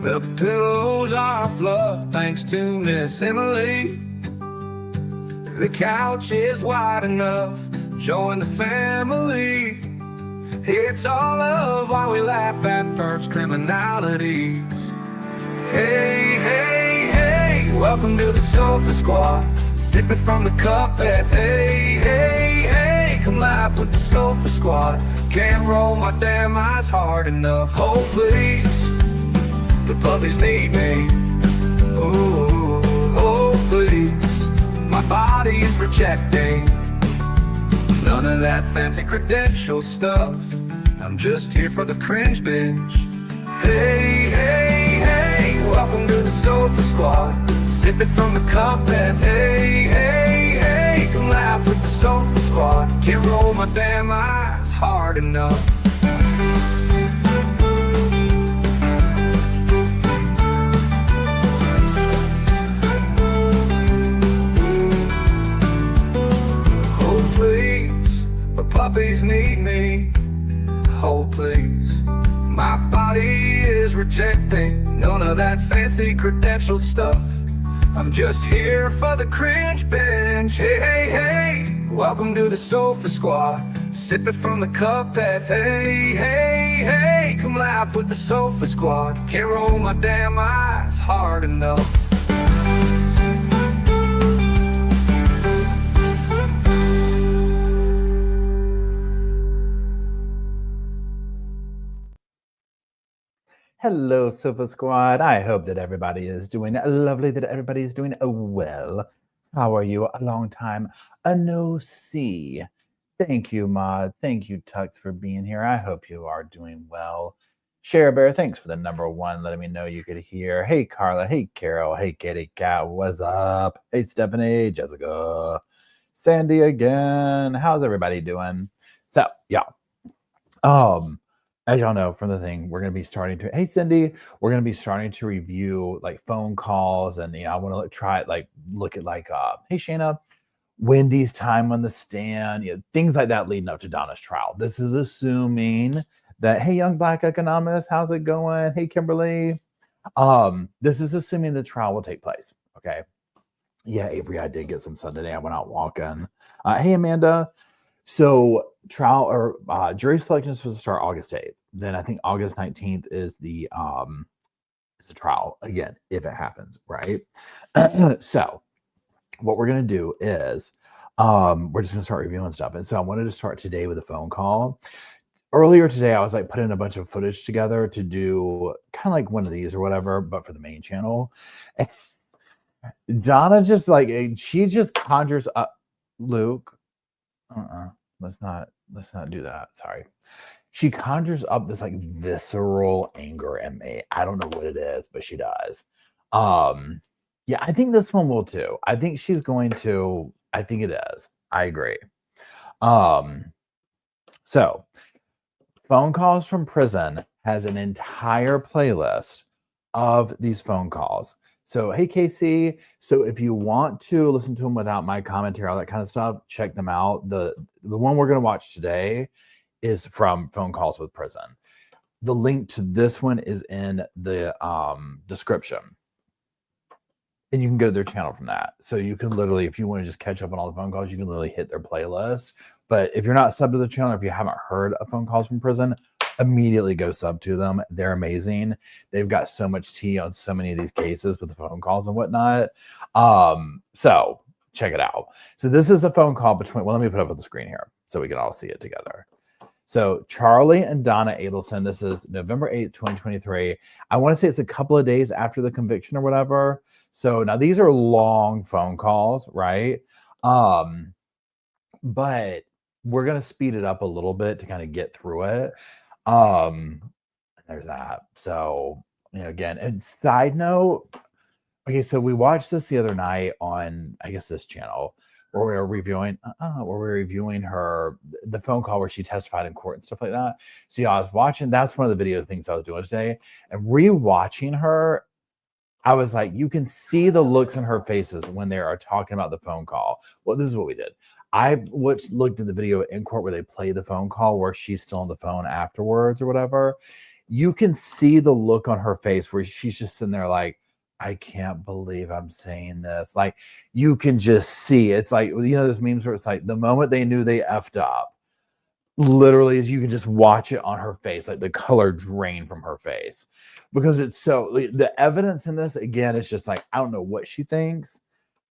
The pillows are fluff thanks to Miss Emily. The couch is wide enough, join the family. It's all love while we laugh at Bert's criminalities. Hey, hey, hey, welcome to the Sofa Squad. Sipping from the cup at hey, hey, hey. Come laugh with the Sofa Squad. Can't roll my damn eyes hard enough. Oh, please, the puppies need me. Ooh, oh, please, my body is rejecting none of that fancy credential stuff. I'm just here for the cringe binge. Hey, hey, hey, welcome to the Sofa Squad. Sipping from the cup and hey, hey, hey. Come laugh with the Sofa Squad. Can't roll my damn eyes hard enough. Oh please, the puppies need me. Oh please, my body is rejecting none of that fancy credentialed stuff. I'm just here for the cringe binge. Hey, hey, hey, welcome to the Sofa Squad. Sipping from the cup that hey, hey, hey. Come laugh with the Sofa Squad. Can't roll my damn eyes hard enough. Hello, Sofa Squad. I hope that everybody is doing lovely, that everybody is doing well. How are you? A long time no see. Thank you, Maud. Thank you, Tux, for being here. I hope you are doing well. Share Bear, thanks for the number one, letting me know you could hear. Hey, Carla. Hey, Carol. Hey, Kitty Cat. What's up? Hey, Stephanie, Jessica, Sandy again. How's everybody doing? So, yeah. As y'all know from the thing, we're going to be starting to, hey Cindy, we're going to be starting to review like phone calls, and I want to try it, like look at like, hey Shayna, Wendy's time on the stand, things like that leading up to Donna's trial. This is assuming that, hey, young black economist, how's it going? Hey, Kimberly. This is assuming the trial will take place. Okay. Yeah, Avery, I did get some sun today. I went out walking. Hey, Amanda. So trial or jury selection is supposed to start August 8th. Then I think August 19th is the trial again, if it happens, right? So what we're gonna do is we're just gonna start reviewing stuff. And so I wanted to start today with a phone call. Earlier today, I was like putting a bunch of footage together to do kind of like one of these or whatever, but for the main channel. And Donna just like, she just conjures up Luke. Let's not do that. Sorry. She conjures up this like visceral anger in me. I don't know what it is, but she does. Yeah, I think this one will too. I think she's going to, I think it is. I agree. So phone calls from prison has an entire playlist of these phone calls. So, hey, Casey. So if you want to listen to them without my commentary, all that kind of stuff, check them out. The one we're going to watch today is from Phone Calls with Prison. The link to this one is in the description. And you can go to their channel from that. So you can literally, if you want to just catch up on all the phone calls, you can literally hit their playlist. But if you're not subbed to the channel, if you haven't heard of Phone Calls from Prison, immediately go sub to them. They're amazing. They've got so much tea on so many of these cases with the phone calls and whatnot. So check it out. So this is a phone call between, well, let me put it up on the screen here so we can all see it together. So Charlie and Donna Adelson, this is November 8th, 2023. I want to say it's a couple of days after the conviction or whatever. So now these are long phone calls, right? But we're going to speed it up a little bit to kind of get through it. There's that. So, again, and side note, okay, so we watched this the other night on, I guess, this channel where we were reviewing, the phone call where she testified in court and stuff like that. So yeah, I was watching, that's one of the things I was doing today, and rewatching her, I was like, you can see the looks in her faces when they are talking about the phone call. Well, this is what we did. I looked at the video in court where they play the phone call where she's still on the phone afterwards or whatever. You can see the look on her face where she's just sitting there like, I can't believe I'm saying this. Like, you can just see. It's like, those memes where it's like the moment they knew they effed up, literally, as you can just watch it on her face, like the color drain from her face, because it's so, the evidence in this, again, is just like, I don't know what she thinks,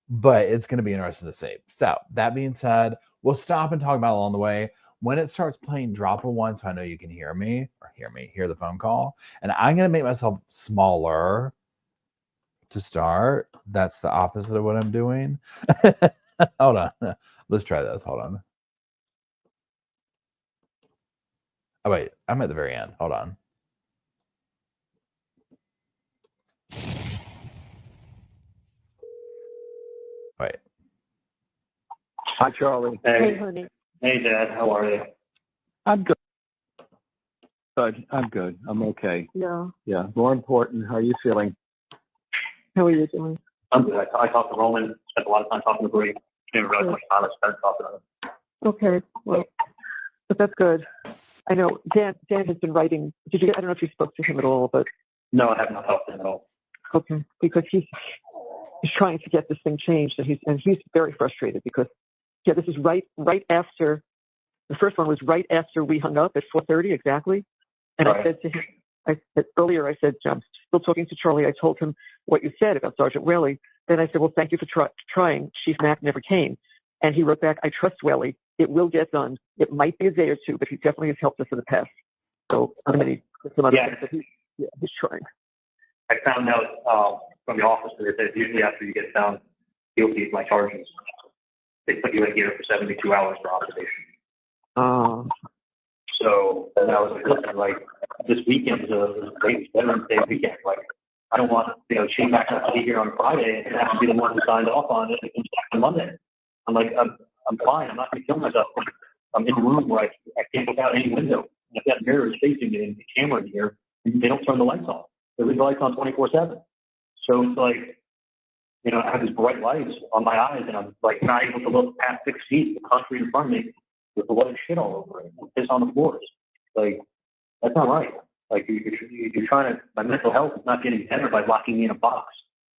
but it's going to be interesting to see. So that being said, we'll stop and talk about it along the way. When it starts playing, drop a 1 so I know you can hear the phone call. And I'm going to make myself smaller to start. That's the opposite of what I'm doing. Hold on. Let's try this. Hold on. Oh, wait. I'm at the very end. Hold on. Wait. Hi, Charlie. Hey, honey. Hey, Dad. How are you? I'm good. I'm good. I'm okay. Yeah. Yeah. More important, how are you feeling? How are you doing? I'm good. I talked to Roman. Spent a lot of time talking to Bree. Didn't realize how much time I spent talking to him. Okay. Well, but that's good. I know Dan has been writing. I don't know if you spoke to him at all, but No, I have not talked to him at all. okay, because he's trying to get this thing changed, and he's very frustrated because this is right after the first one was right after we hung up at 4:30 exactly, and Right. I said to him, earlier I said, I'm still talking to Charlie. I told him what you said about Sergeant Whaley. Then I said, well, thank you for trying. Chief Mack never came, and he wrote back, I trust Whaley. It will get done. It might be a day or two, but he definitely has helped us in the past. So I'm going to some other things, but he's trying. I found out from the officer that usually after you get found guilty of my charges, they put you in here for 72 hours for observation. So then I was like, listen, like this weekend is a great Veterans Day weekend. Like I don't want Chief Mack to be here on Friday and have to be the one who signed off on it on Monday. I'm like, I'm fine. I'm not going to kill myself. I'm in a room where I can't look out any window. I've got mirrors facing me and the camera in here. And they don't turn the lights on. They leave the lights on 24/7. So it's like, I have these bright lights on my eyes, and I'm like not able to look past 6 feet, the country in front of me with the white shit all over it, and piss on the floors. Like that's not right. Like you're trying to. My mental health is not getting better by locking me in a box.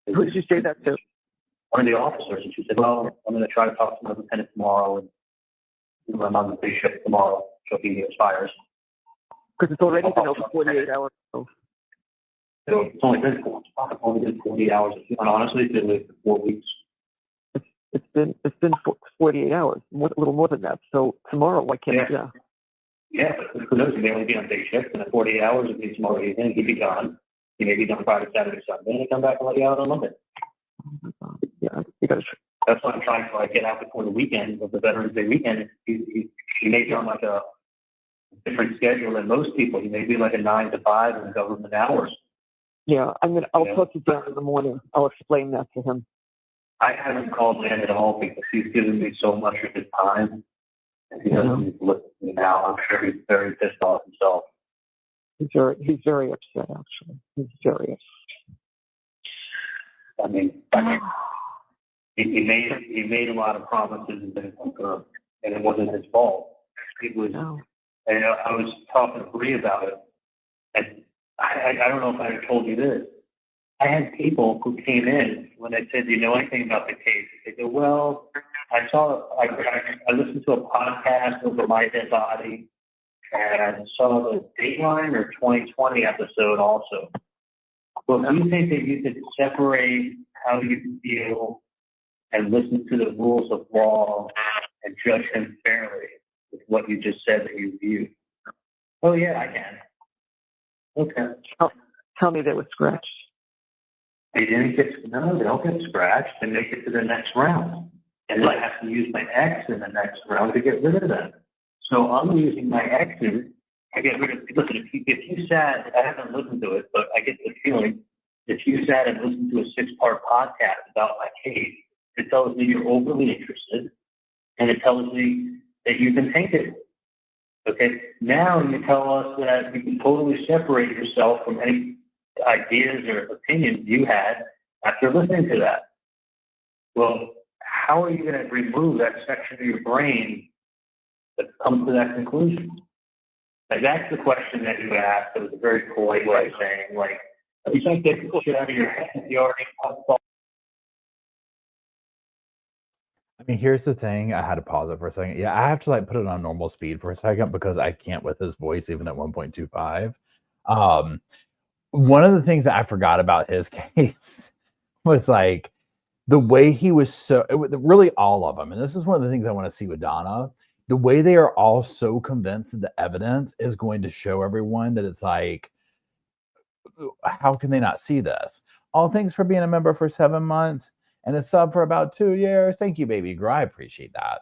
Who did you say that to? One of the officers, and she said, "Well, I'm going to try to talk to my lieutenant tomorrow, and I'm on the day shift tomorrow, so he expires." Because it's already been over 48 hours. So. So it's only been 48 hours. And honestly, it's been like 4 weeks. It's been 48 hours, a little more than that. So tomorrow, why can't Yeah, but who knows? He may only be on day shift, and in 48 hours, it means tomorrow evening he'd be gone. He may be done Friday, Saturday, Sunday, and he'll come back and let you out on Monday. Yeah, you got to. That's why I'm trying to get out before the weekend of the Veterans Day weekend. He may be on like a different schedule than most people. He may be like a 9 to 5 in the government hours. Yeah, I'll talk to Dan in the morning. I'll explain that to him. I haven't called Dan at all because he's given me so much of his time. And he doesn't need to listen to me now. I'm sure he's very pissed off himself. He's very upset, actually. He's very upset. I mean, he made a lot of promises and it wasn't his fault. It was, and I was talking to Bree about it, and I don't know if I told you this. I had people who came in when I said, "Do you know anything about the case?" They go, "Well, I listened to a podcast over my dead body, and I saw the Dateline or 2020 episode also." Well, do you think that you could separate how you feel and listen to the rules of law and judge him fairly with what you just said that you viewed? Oh yeah, I can. Okay. Tell me they were scratched. They don't get scratched. They make it to the next round. And then I have to use my X in the next round to get rid of them. So I'm using my X's to get rid of, listen, if you sat, I haven't listened to it, but I get the feeling, if you sat and listened to a 6-part podcast about my case, it tells me you're overly interested, and it tells me that you've been tainted. Okay, now you tell us that you can totally separate yourself from any ideas or opinions you had after listening to that. Well, how are you going to remove that section of your brain that comes to that conclusion? Like, that's the question that you asked. It was a very polite way of saying, like, you can't get the shit out of your head. You already have thought. I mean, here's the thing. I had to pause it for a second. Yeah, I have to like put it on normal speed for a second because I can't with his voice even at 1.25. One of the things that I forgot about his case was like the way he was really all of them. And this is one of the things I want to see with Donna. The way they are all so convinced that the evidence is going to show everyone that it's like, how can they not see this? All thanks for being a member for 7 months and a sub for about 2 years. Thank you, baby girl. I appreciate that.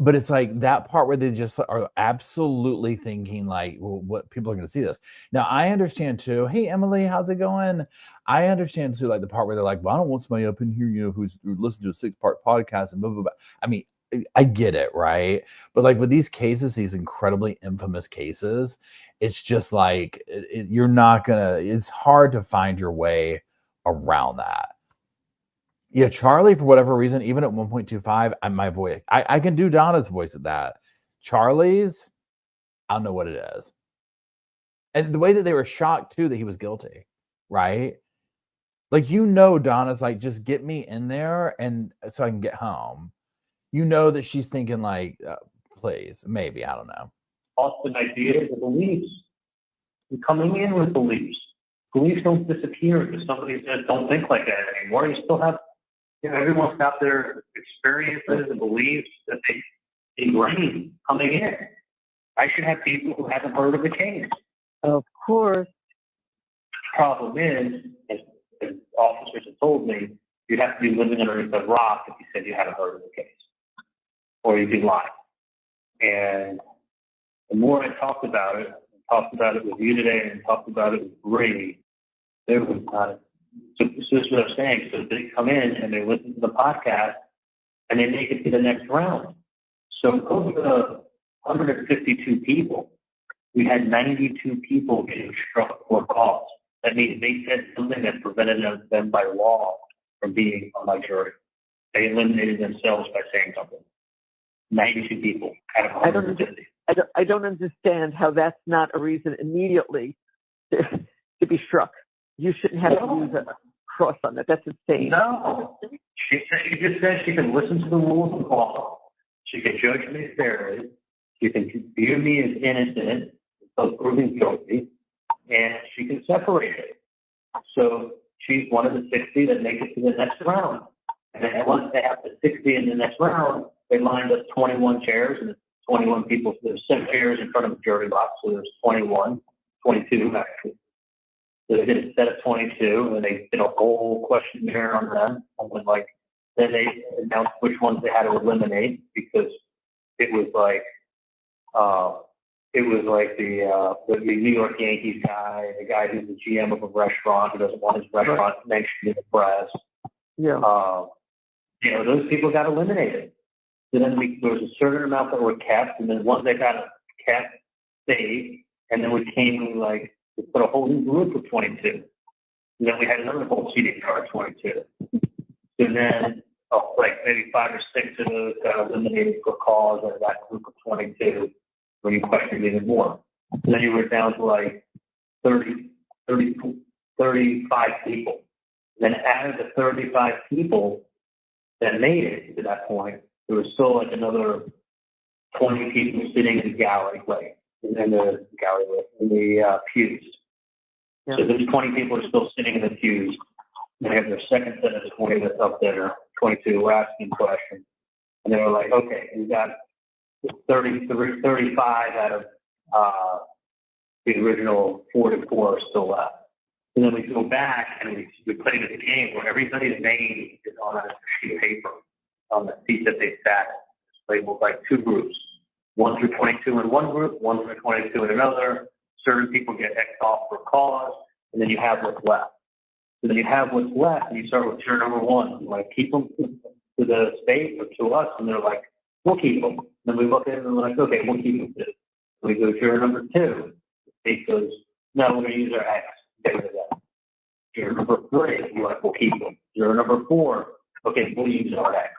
But it's like that part where they just are absolutely thinking like, well, what people are going to see this. Now, I understand too. Hey, Emily, how's it going? I understand too, like the part where they're like, well, I don't want somebody up in here, who listens to a 6-part podcast and blah, blah, blah. I mean, I get it, right? But like with these cases, these incredibly infamous cases, it's just like, you're not going to, it's hard to find your way around that. Yeah, Charlie, for whatever reason, even at 1.25, my voice, I can do Donna's voice at that. Charlie's, I don't know what it is. And the way that they were shocked, too, that he was guilty, right? Like, Donna's like, just get me in there and so I can get home. That she's thinking like, please, maybe, I don't know. Austin idea is the beliefs. You're coming in with beliefs. Beliefs don't disappear because somebody says, don't think like that anymore. You still have, everyone's got their experiences and beliefs that they ingrain coming in. I should have people who haven't heard of the case. Of course. The problem is, as officers have told me, you'd have to be living underneath a rock if you said you haven't heard of the case. Or you'd be lying. And the more I talked about it with you today and talked about it with Brady, there was not. So this is what I'm saying. So they come in and they listen to the podcast and they make it to the next round. So over the 152 people, we had 92 people getting struck for cause. That means they said something that prevented them by law from being on my jury. They eliminated themselves by saying something. 92 people out of 150. I don't understand how that's not a reason immediately to be struck. You shouldn't have to use a cross on that. That's insane. No. She just said she can listen to the rules of law. She can judge me fairly. She can view me as innocent until proven guilty. And she can separate it. So she's one of the 60 that make it to the next round. And then once they have the 60 in the next round, they lined up 21 chairs and 21 people. There's 7 chairs in front of the jury box, so there's 22 actually. So they did a set of 22, and they did a whole questionnaire on them. Then they announced which ones they had to eliminate because it was like the New York Yankees guy, the guy who's the GM of a restaurant who doesn't want his restaurant mentioned in the press. Yeah. Those people got eliminated. So then there was a certain amount that were kept, and then ones that got kept stayed, and then we put a whole new group of 22. And then we had another whole seating car of 22. And then maybe 5 or 6 of those got eliminated for cause out of that group of 22 when you questioned even more. And then you were down to 35 people. And then out of the 35 people that made it to that point, there was still another 20 people sitting in the gallery, in the pews. Yeah. So those 20 people are still sitting in the pews. They have their second set of 20 that's up there, 22 were asking questions. And they were like, okay, we got 35 out of the original 44 are still left. And then we go back and we play the game where everybody's name is on a sheet of paper on the seat that they sat. It's labeled like 2 groups, 1 through 22 in one group, 1 through 22 in another. Certain people get X'd off for cause, and then you have what's left. So then you have what's left, and you start with juror number 1. Keep them to the state or to us, and they're like, we'll keep them. Then we look at it and we're like, okay, we'll keep them too. So we go juror number 2. The state goes, no, we're going to use our X. Get rid of that. Juror number 3, we're like, we'll keep them. Juror number 4, okay, we'll use our X.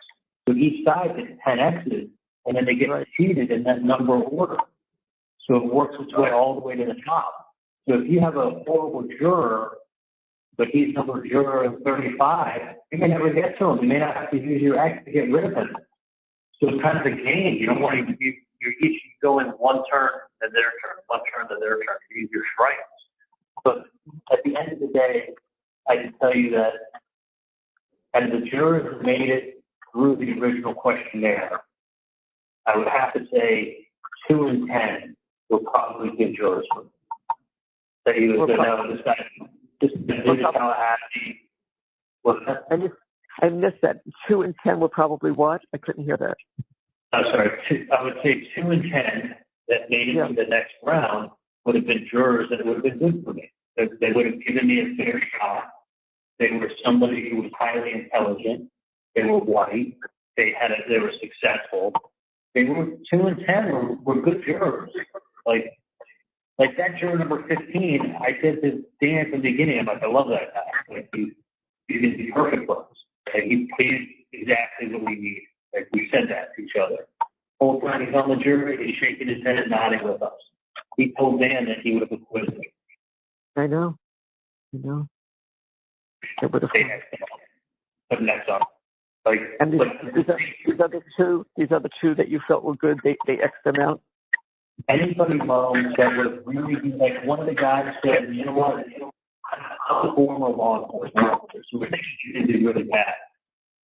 So each side gets 10 X's, and then they get seated in that number order. So it works its way all the way to the top. So if you have a horrible juror, but he's number juror 35, you may never get to him. You may not have to use your X to get rid of him. So it's kind of a game. You don't want to, you're each going one turn, then their turn, one turn, then their turn. You use your strikes. But at the end of the day, I can tell you that as the jurors have made it through the original questionnaire, I would have to say 2 and 10 were probably good jurors. That he was, this guy, this Tallahassee. I missed that. 2 and 10 were probably what? I couldn't hear that. I'm sorry. I would say 2 and 10 that made it to the next round would have been jurors that would have been good for me. They would have given me a fair shot. They were somebody who was highly intelligent. They were white. They were successful. They were 2 and 10 were good jurors. Like that juror number 15, I said to Dan from the beginning, I'm like, I love that guy. Like he's going to be perfect for us. Like he plays exactly what we need. Like we said that to each other. Whole time he's on the jury, he's shaking his head and nodding with us. He told Dan that he would have acquitted me. I know. It would have. But next up, like, and these other two that you felt were good, they X'd them out. Anybody that would really be like, one of the guys said, you know what, I'm a former law enforcement officer, so you did really bad.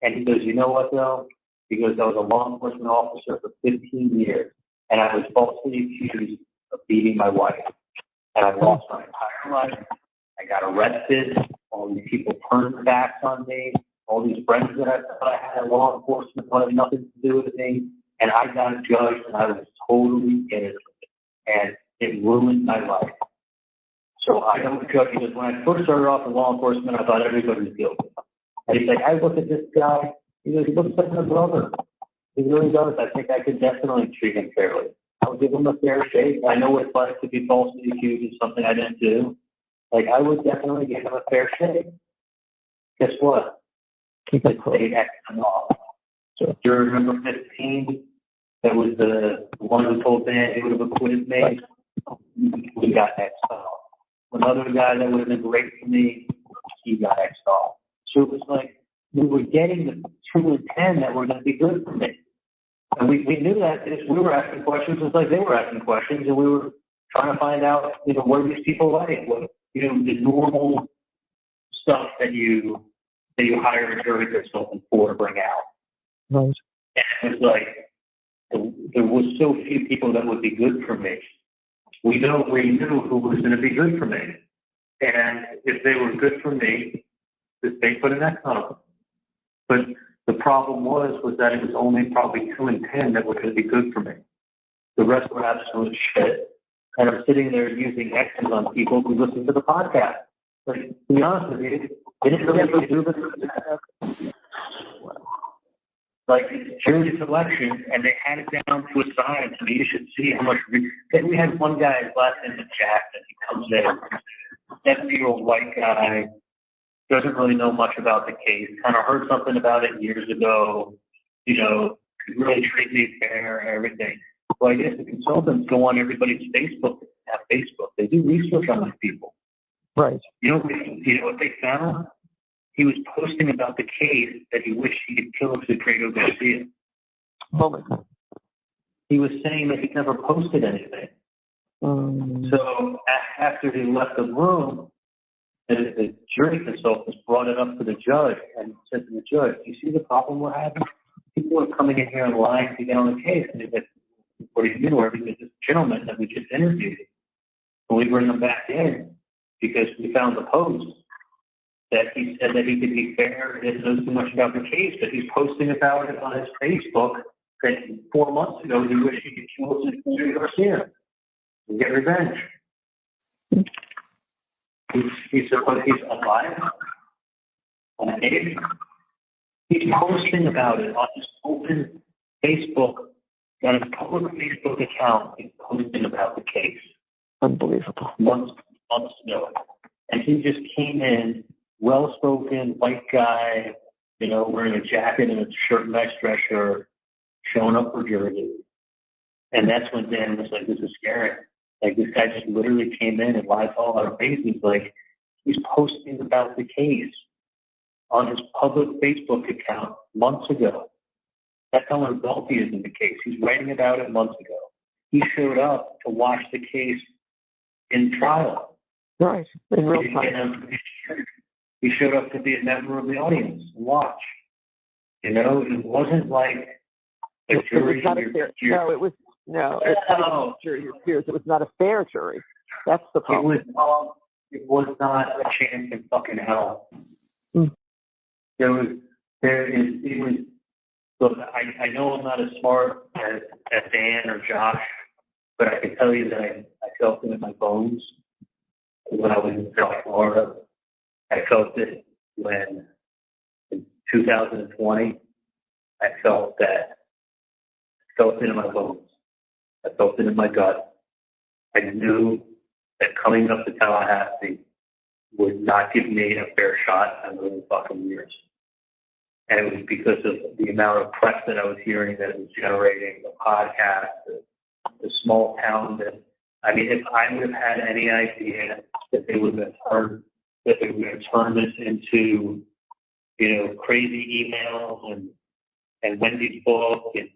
And he goes, you know what though? He goes, I was a law enforcement officer for 15 years, and I was falsely accused of beating my wife. And I lost my entire life. I got arrested. All these people turned their backs on me. All these friends that I thought I had in law enforcement wanted nothing to do with me. And I got judged, and I was totally innocent. And it ruined my life. So I don't judge, because when I first started off in law enforcement, I thought everybody was guilty. And he's like, I look at this guy, he goes, he looks like my brother. He really does. I think I could definitely treat him fairly. I would give him a fair shake. I know what it's like to be falsely accused of something I didn't do. Like, I would definitely give him a fair shake. Guess what? Keep it stayed X'd off. So if you're number 15, that was the one who told Dan he would have acquitted me, we got X'd off. Another guy that would have been great for me, he got X'd off. So it was like, we were getting the 2 and 10 that were going to be good for me. And we knew that we were asking questions just like they were asking questions, and we were trying to find out, what are these people like? What, the normal stuff that you hire a jury consultant for to bring out. Right. And it was like, there was so few people that would be good for me. We knew who was going to be good for me. And if they were good for me, they put an X on them. But the problem was that it was only probably 2 and 10 that were going to be good for me. The rest were absolute shit. And I'm sitting there using X's on people who listen to the podcast. Like, to be honest with you, they didn't really do this. Like, it's jury selection, and they had it down to a science. I mean, you should see how much. We had one guy, his last name is Jackson. He comes in, 70-year-old white guy, doesn't really know much about the case. Kind of heard something about it years ago. Really treat me fair and everything. Well, I guess the consultants go on everybody's Facebook. They do research on these people. Right. You know what they found? He was posting about the case that he wished he could kill Secreto Garcia. Oh my God. He was saying that he never posted anything. So after he left the room, the jury consultants brought it up to the judge and said to the judge, "Do you see the problem we're having? People are coming in here and lying to get on the case." And he said, "What do you do?" Or because this gentleman that we just interviewed, and we bring him back in because we found the post that he said that he could be fair, he didn't know too much about the case, but he's posting about it on his Facebook that 4 months ago he wished he could kill Secreto Garcia and get revenge. He's alive on an age. He's posting about it on his open Facebook, on his public Facebook account. He's posting about the case. Unbelievable. Months ago. And he just came in, well-spoken, white guy, you know, wearing a jacket and a shirt, nice dress shirt, showing up for jury. And that's when Dan was like, this is scary. Like, this guy just literally came in and lied to all our faces. Like, he's posting about the case on his public Facebook account months ago. That's how involved he is in the case. He's writing about it months ago. He showed up to watch the case in trial. Right, in real time. He showed up to be a member of the audience and watch. You know, it wasn't like a jury. It was not a jury. Your peers. It was not a fair jury. That's the problem. It was not a chance in fucking hell. Mm. It was. Look, I know I'm not as smart as Dan or Josh, but I can tell you that I felt it in my bones when I was in South Florida. I felt it when, in 2020, I felt it in my bones. I felt it in my gut. I knew that coming up to Tallahassee would not give me a fair shot in a million fucking years. And it was because of the amount of press that I was hearing that it was generating, the podcast, the small town that, I mean, if I would have had any idea that they were going to turn this into, you know, crazy emails and Wendy's book and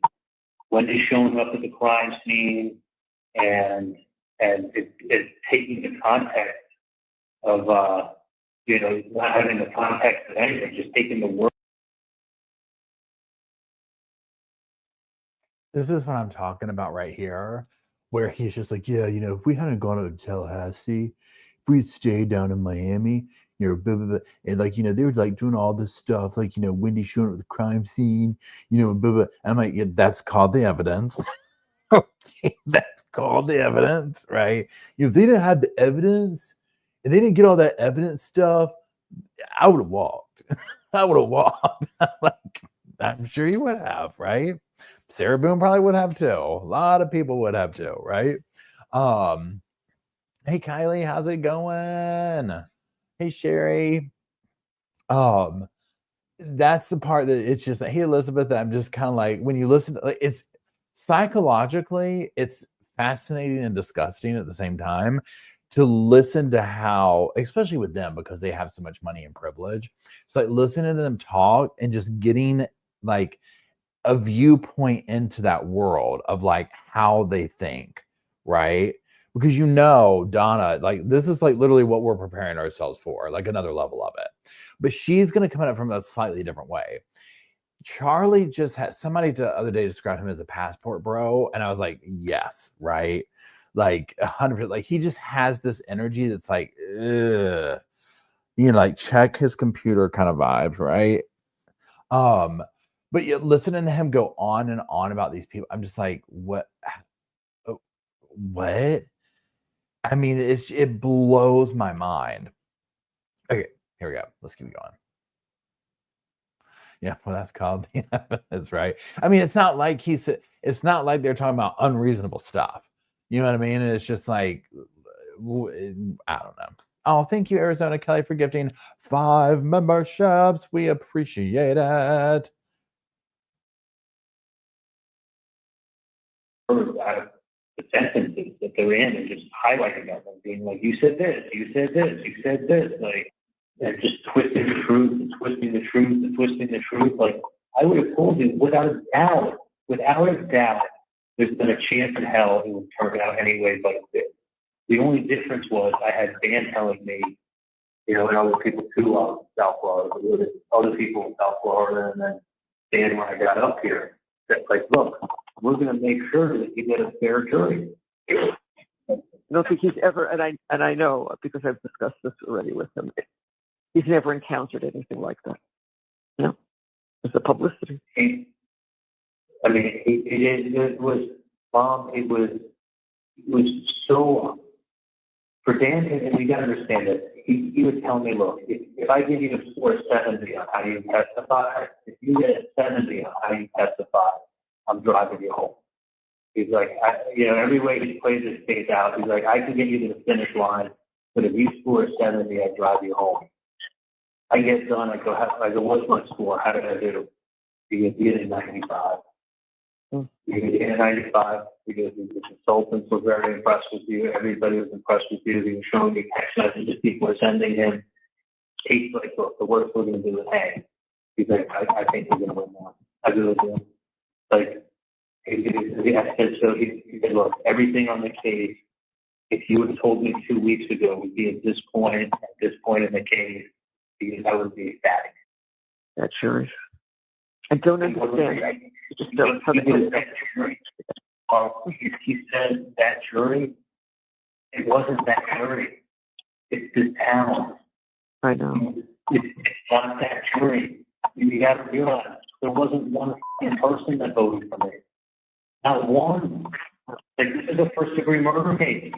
Wendy showing up at the crime scene and it taking the context of, you know, not having the context of anything, just taking the word. This is what I'm talking about right here, where he's just like, yeah, you know, if we hadn't gone to Tallahassee, if we'd stayed down in Miami, you know, blah, blah, blah, and like, you know, they were like doing all this stuff, like, you know, Wendy showing up at the crime scene, you know, blah, blah. And I'm like, yeah, that's called the evidence. Okay, that's called the evidence, right? You know, if they didn't have the evidence and they didn't get all that evidence stuff, I would have walked. I would have walked. Like, I'm sure you would have, right? Sarah Boone probably would have too. A lot of people would have too, right? Hey Kylie, how's it going? Hey Sherry. That's the part that it's just hey Elizabeth, that I'm just kind of like when you listen to, like, it's psychologically, it's fascinating and disgusting at the same time to listen to how, especially with them because they have so much money and privilege. It's like listening to them talk and just getting like a viewpoint into that world of like how they think, right? Because you know, Donna, like this is like literally what we're preparing ourselves for, like another level of it. But she's going to come at it from a slightly different way. Charlie just had somebody the other day described him as a passport bro. And I was like, yes, right? Like 100%. Like he just has this energy that's like, ugh. You know, like check his computer kind of vibes, right? But yet listening to him go on and on about these people, I'm just like, what? What? I mean, it blows my mind. Okay, here we go. Let's keep going. Yeah, well, that's called the evidence, right? I mean, it's not like it's not like they're talking about unreasonable stuff. You know what I mean? And it's just like, I don't know. Oh, thank you, Arizona Kelly, for gifting 5 memberships. We appreciate it. Out of the sentences that they're in and just highlighting them and being like, you said this, you said this, you said this, like, and just twisting the truth and twisting the truth and twisting the truth. Like, I would have told you without a doubt, there's been a chance in hell it would turn out anyway but it did. The only difference was I had Dan telling me, you know, and other people too out in South Florida, but there were other people in South Florida, and then Dan, when I got up here, that's like, look, we're going to make sure that you get a fair jury. I don't think he's ever, and I know because I've discussed this already with him, he's never encountered anything like that. You know, it's the publicity. I mean, it was, Mom, it was so, for Dan, and you got to understand that he would tell me, look, if I give you a score of 70 on how you testify, if you get a 70 on how you testify, I'm driving you home. He's like, every way he plays this case out, he's like, I can get you to the finish line, but if you score a 70, I drive you home. I get done, I go, what's my score? How did I do? You get a 95. Hmm. You get a 95 because the consultants were very impressed with you. Everybody was impressed with you. He was showing you text messages. People were sending him. He's like, look, the worst we're going to do is hang. He's like, I think we're going to win now. I really do. Like, he said, look, everything on the case, if you had told me 2 weeks ago we'd be at this point in the case, because I would be ecstatic. That sure is. I don't understand. You just don't have He said that jury, it wasn't that jury. It's this town. I know. It's not that jury. You got to realize there wasn't one person that voted for me. Not one. Like, this is a first-degree murder case.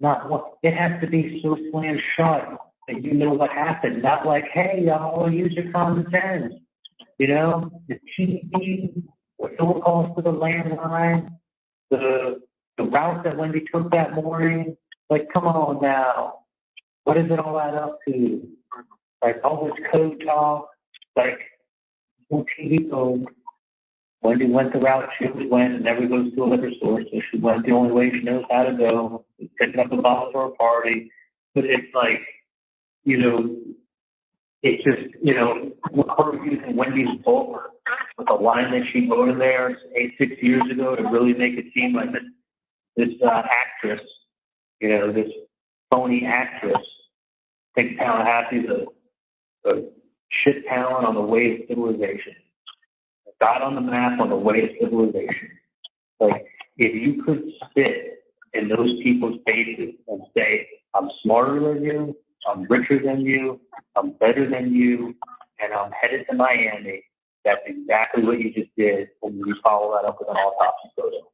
Not one. It has to be so slammed shut that you know what happened. Not like, hey, y'all, use your common sense. You know, the TV, the phone calls to the landline, the route that Wendy took that morning. Like, come on now. What does it all add up to? Like, all this code talk, like, no TV code. Wendy went the route she always went and never goes to a liquor store, so she went the only way she knows how to go, picking up a bottle for a party. But it's like, you know, it's just, you know, her using Wendy's book with a line that she wrote in there 6 years ago to really make it seem like this actress, you know, this phony actress, thinks Tallahassee's a shit town on the way to civilization. Got on the map on the way to civilization. Like, if you could spit in those people's faces and say, I'm smarter than you, I'm richer than you, I'm better than you, and I'm headed to Miami, that's exactly what you just did when you follow that up with an autopsy photo.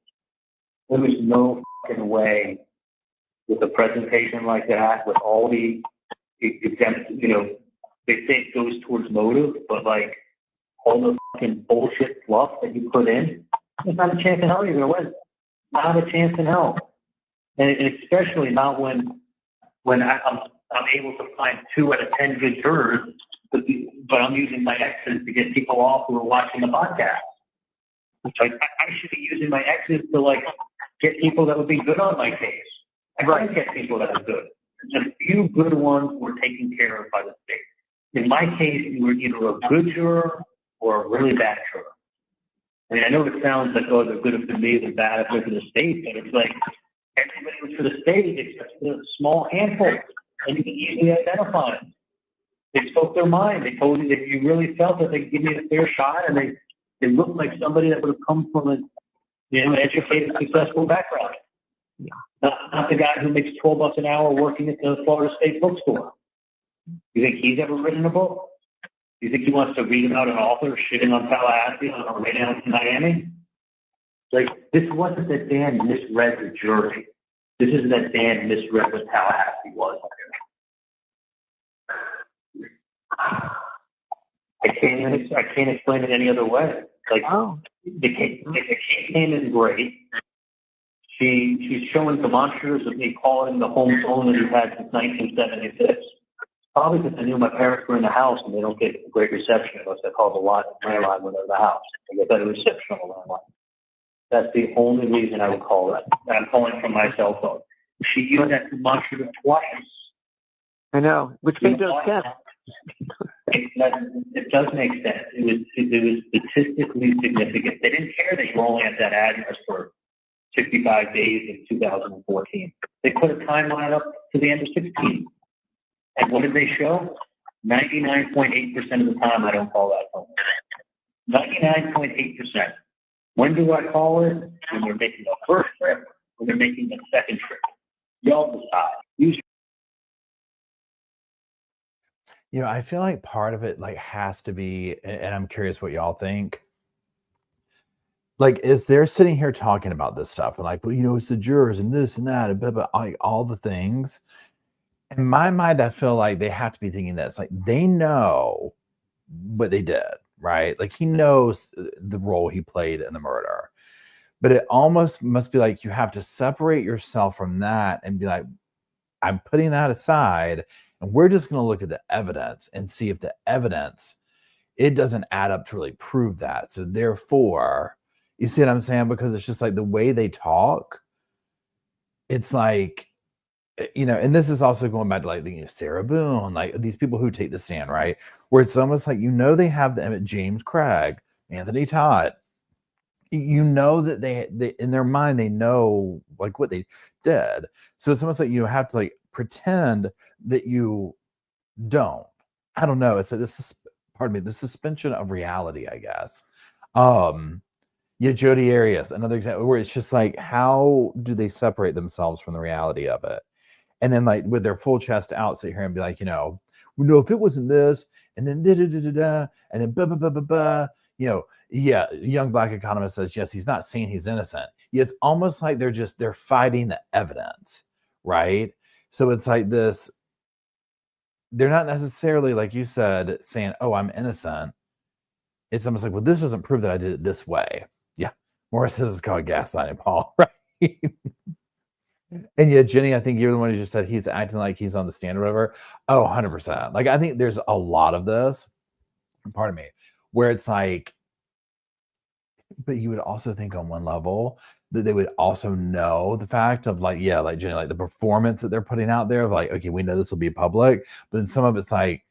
There was no fucking way with a presentation like that, with all the exempt, you know, they say it goes towards motive, but like all the fucking bullshit fluff that you put in, there's not a chance in hell you're going to win. Not a chance in hell. And especially not when I'm able to find 2 out of 10 good jurors, but I'm using my exes to get people off who are watching the podcast. Like, I should be using my exes to, like, get people that would be good on my case. I can't get people that are good. There's a few good ones who are taken care of by the state. In my case, you were either a good juror or a really bad juror. I mean, I know it sounds like, oh, they're good for me, they're bad for the state, but it's like everybody was for the state except for a small handful, and you can easily identify them. They spoke their mind. They told you that you really felt that they could give you a fair shot, and they looked like somebody that would have come from an educated, successful background. Not the guy who makes $12 an hour working at the Florida State bookstore. You think he's ever written a book? You think he wants to read about an author shitting on Tallahassee on our way down to Miami? Like, this wasn't that Dan misread the jury. This is that Dan misread what Tallahassee was. I can't explain it any other way. Like, the case came in great. She's showing demonstrators of me calling the home phone that we've had since 1976. Probably because I knew my parents were in the house and they don't get a great reception unless I call the landline when they're in the house. They get better reception on the landline. That's the only reason I would call that. And I'm calling from my cell phone. She used that demonstrative twice. I know, which makes no sense. It does make sense. It was statistically significant. They didn't care that you were only at that address for 65 days in 2014. They put a timeline up to the end of 16. And what did they show? 99.8% of the time, I don't call that phone. 99.8%. When do I call it? When they're making the first trip, when they're making the second trip. Y'all decide. You know, I feel like part of it like has to be, and I'm curious what y'all think. Like, is they're sitting here talking about this stuff and like, well, you know, it's the jurors and this and that and blah, blah, like all the things. In my mind, I feel like they have to be thinking this, like they know what they did, right? Like he knows the role he played in the murder, but it almost must be like you have to separate yourself from that and be like, I'm putting that aside And we're just going to look at the evidence and see if the evidence, it doesn't add up to really prove that. So therefore, you see what I'm saying? Because it's just like the way they talk, it's like, and this is also going back to like Sarah Boone, like these people who take the stand, right? Where it's almost like, they have them, James Craig, Anthony Todd, that they in their mind, they know like what they did. So it's almost like you have to like pretend that you don't. I don't know. It's like the suspension of reality, I guess. Jodi Arias, another example where it's just like, how do they separate themselves from the reality of it? And then like with their full chest out, sit here and be like, if it wasn't this, and then da-da-da-da-da, and then ba-ba-ba-ba-ba, young black economist says, yes, he's not saying he's innocent. It's almost like they're fighting the evidence, right? So it's like this, they're not necessarily, like you said, saying, oh, I'm innocent. It's almost like, well, this doesn't prove that I did it this way. Yeah. Morris says it's called gaslighting, Paul, right? And yeah, Jenny, I think you're the one who just said he's acting like he's on the stand or whatever. Oh, 100%. Like, I think there's a lot of this, pardon me, where it's like, but you would also think on one level that they would also know the fact of like, yeah, like Jenny, like the performance that they're putting out there of like, okay, we know this will be public, but then some of it's like,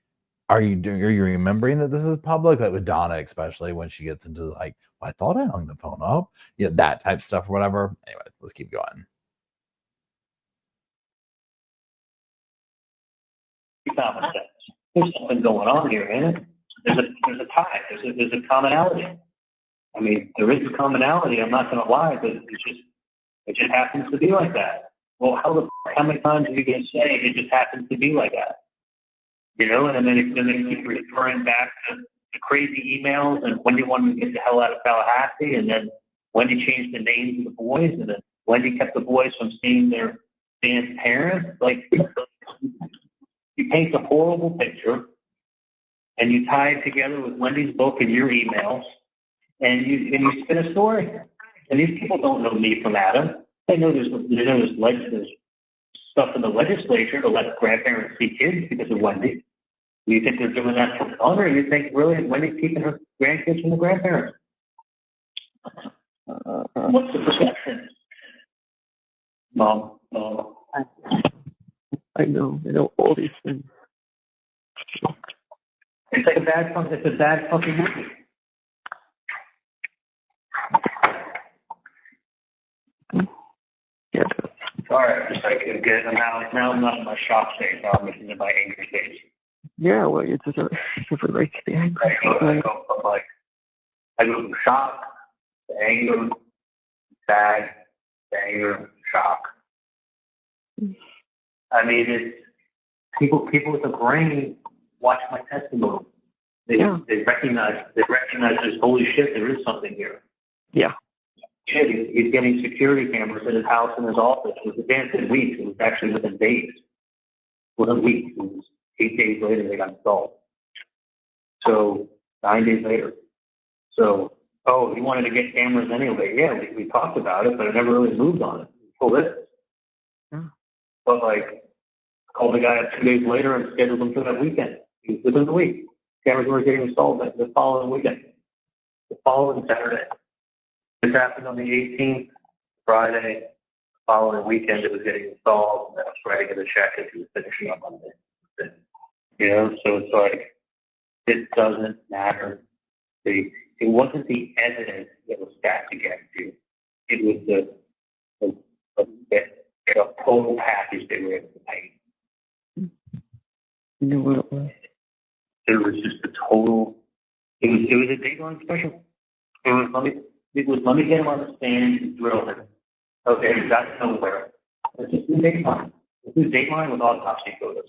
are you remembering that this is public? Like with Donna, especially when she gets into like, well, I thought I hung the phone up. Yeah, that type stuff or whatever. Anyway, let's keep going. Common sense. There's something going on here, ain't it? There's a tie. There's a commonality. I mean, there is a commonality. I'm not going to lie, but it just happens to be like that. Well, how many times are you going to say it just happens to be like that? And then they keep referring back to the crazy emails and Wendy wanted to get the hell out of Tallahassee, and then Wendy changed the names of the boys, and then Wendy kept the boys from seeing their Dan's parents. Like, you paint a horrible picture, and you tie it together with Wendy's book and your emails, and you spin a story. And these people don't know me from Adam. They know there's stuff in the legislature to let grandparents see kids because of Wendy. Do you think they're doing that for fun, or you think really Wendy's keeping her grandkids from the grandparents? What's the perception, Mom? I know all these things. It's like it's a bad fucking movie. Yeah. All right, just like good. Now I'm not in my shock stage. Now I'm in my anger stage. Yeah, well, it's a right to be angry. I go from shock to anger, sad, to anger, shock. I mean, it's people with a brain watch my testimony. They recognize there's holy shit, there is something here. Yeah. Shit, he's getting security cameras in his house and his office. It was advanced in weeks. It was actually within days. Within weeks. It was 8 days later they got installed. So 9 days later. So, he wanted to get cameras anyway. Yeah, we talked about it, but I never really moved on it until this. Yeah. But called the guy up 2 days later and scheduled him for that weekend. He was within the week. Cameras were getting installed the following weekend. The following Saturday. This happened on the 18th, Friday. The following weekend it was getting installed. I was writing in a check as he was finishing up Monday. So it's like, it doesn't matter. It wasn't the evidence that was stacked against you. It was the total package they were able to paint. You know what it was? It was just a total. It was a Dateline special. It was let me get him on the stand and drill him. Okay, that's nowhere. It's just Dateline. It's Dateline with autopsy photos.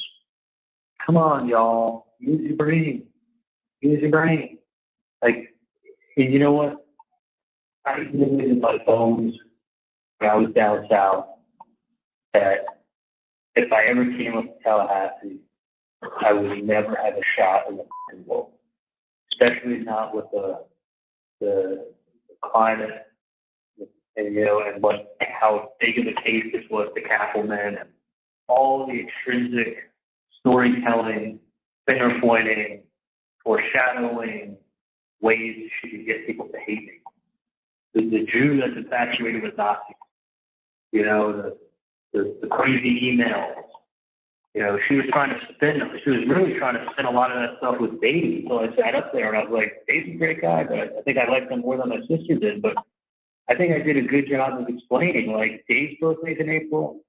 Come on, y'all. Use your brain. Use your brain. And you know what? I knew in my bones when I was down south that if I ever came up to Tallahassee, I would never have a shot in the world. Especially not with the climate and how big of a case this was to Castleman and all the extrinsic storytelling, finger pointing, foreshadowing ways she could get people to hate me. The Jew that's infatuated with Nazis, you know, the crazy emails. You know, she was really trying to spin a lot of that stuff with Dave. So I sat up there and I was like, Dave's a great guy, but I think I liked him more than my sister did. But I think I did a good job of explaining, like, Dave's birthday's in April,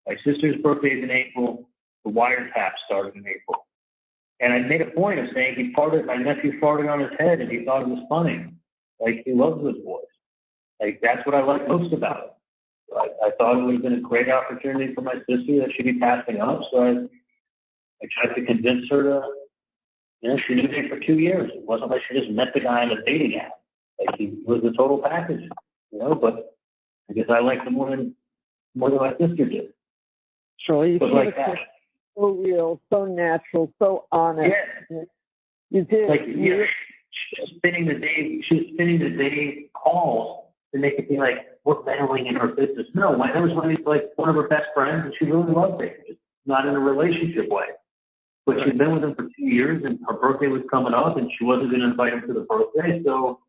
my sister's birthday's in April, the wiretap started in April. And I made a point of saying my nephew farted on his head and he thought it was funny. Like, he loves those boys. Like, that's what I like most about it. I thought it would have been a great opportunity for my sister that she'd be passing up. So I tried to convince her to, you know, she knew me for 2 years. It wasn't like she just met the guy on a dating app. Like, he was the total package, you know, but I guess I liked him more than my sister did. Charlie, you But came like across that. so real, so natural, so honest. Yeah. You did. Like, yeah, she was spinning the day calls to make it be like, we're meddling in her business. No, that was one of her best friends, and she really loved it. Just not in a relationship way. But she'd been with him for 2 years, and her birthday was coming up, and she wasn't going to invite him to the birthday, so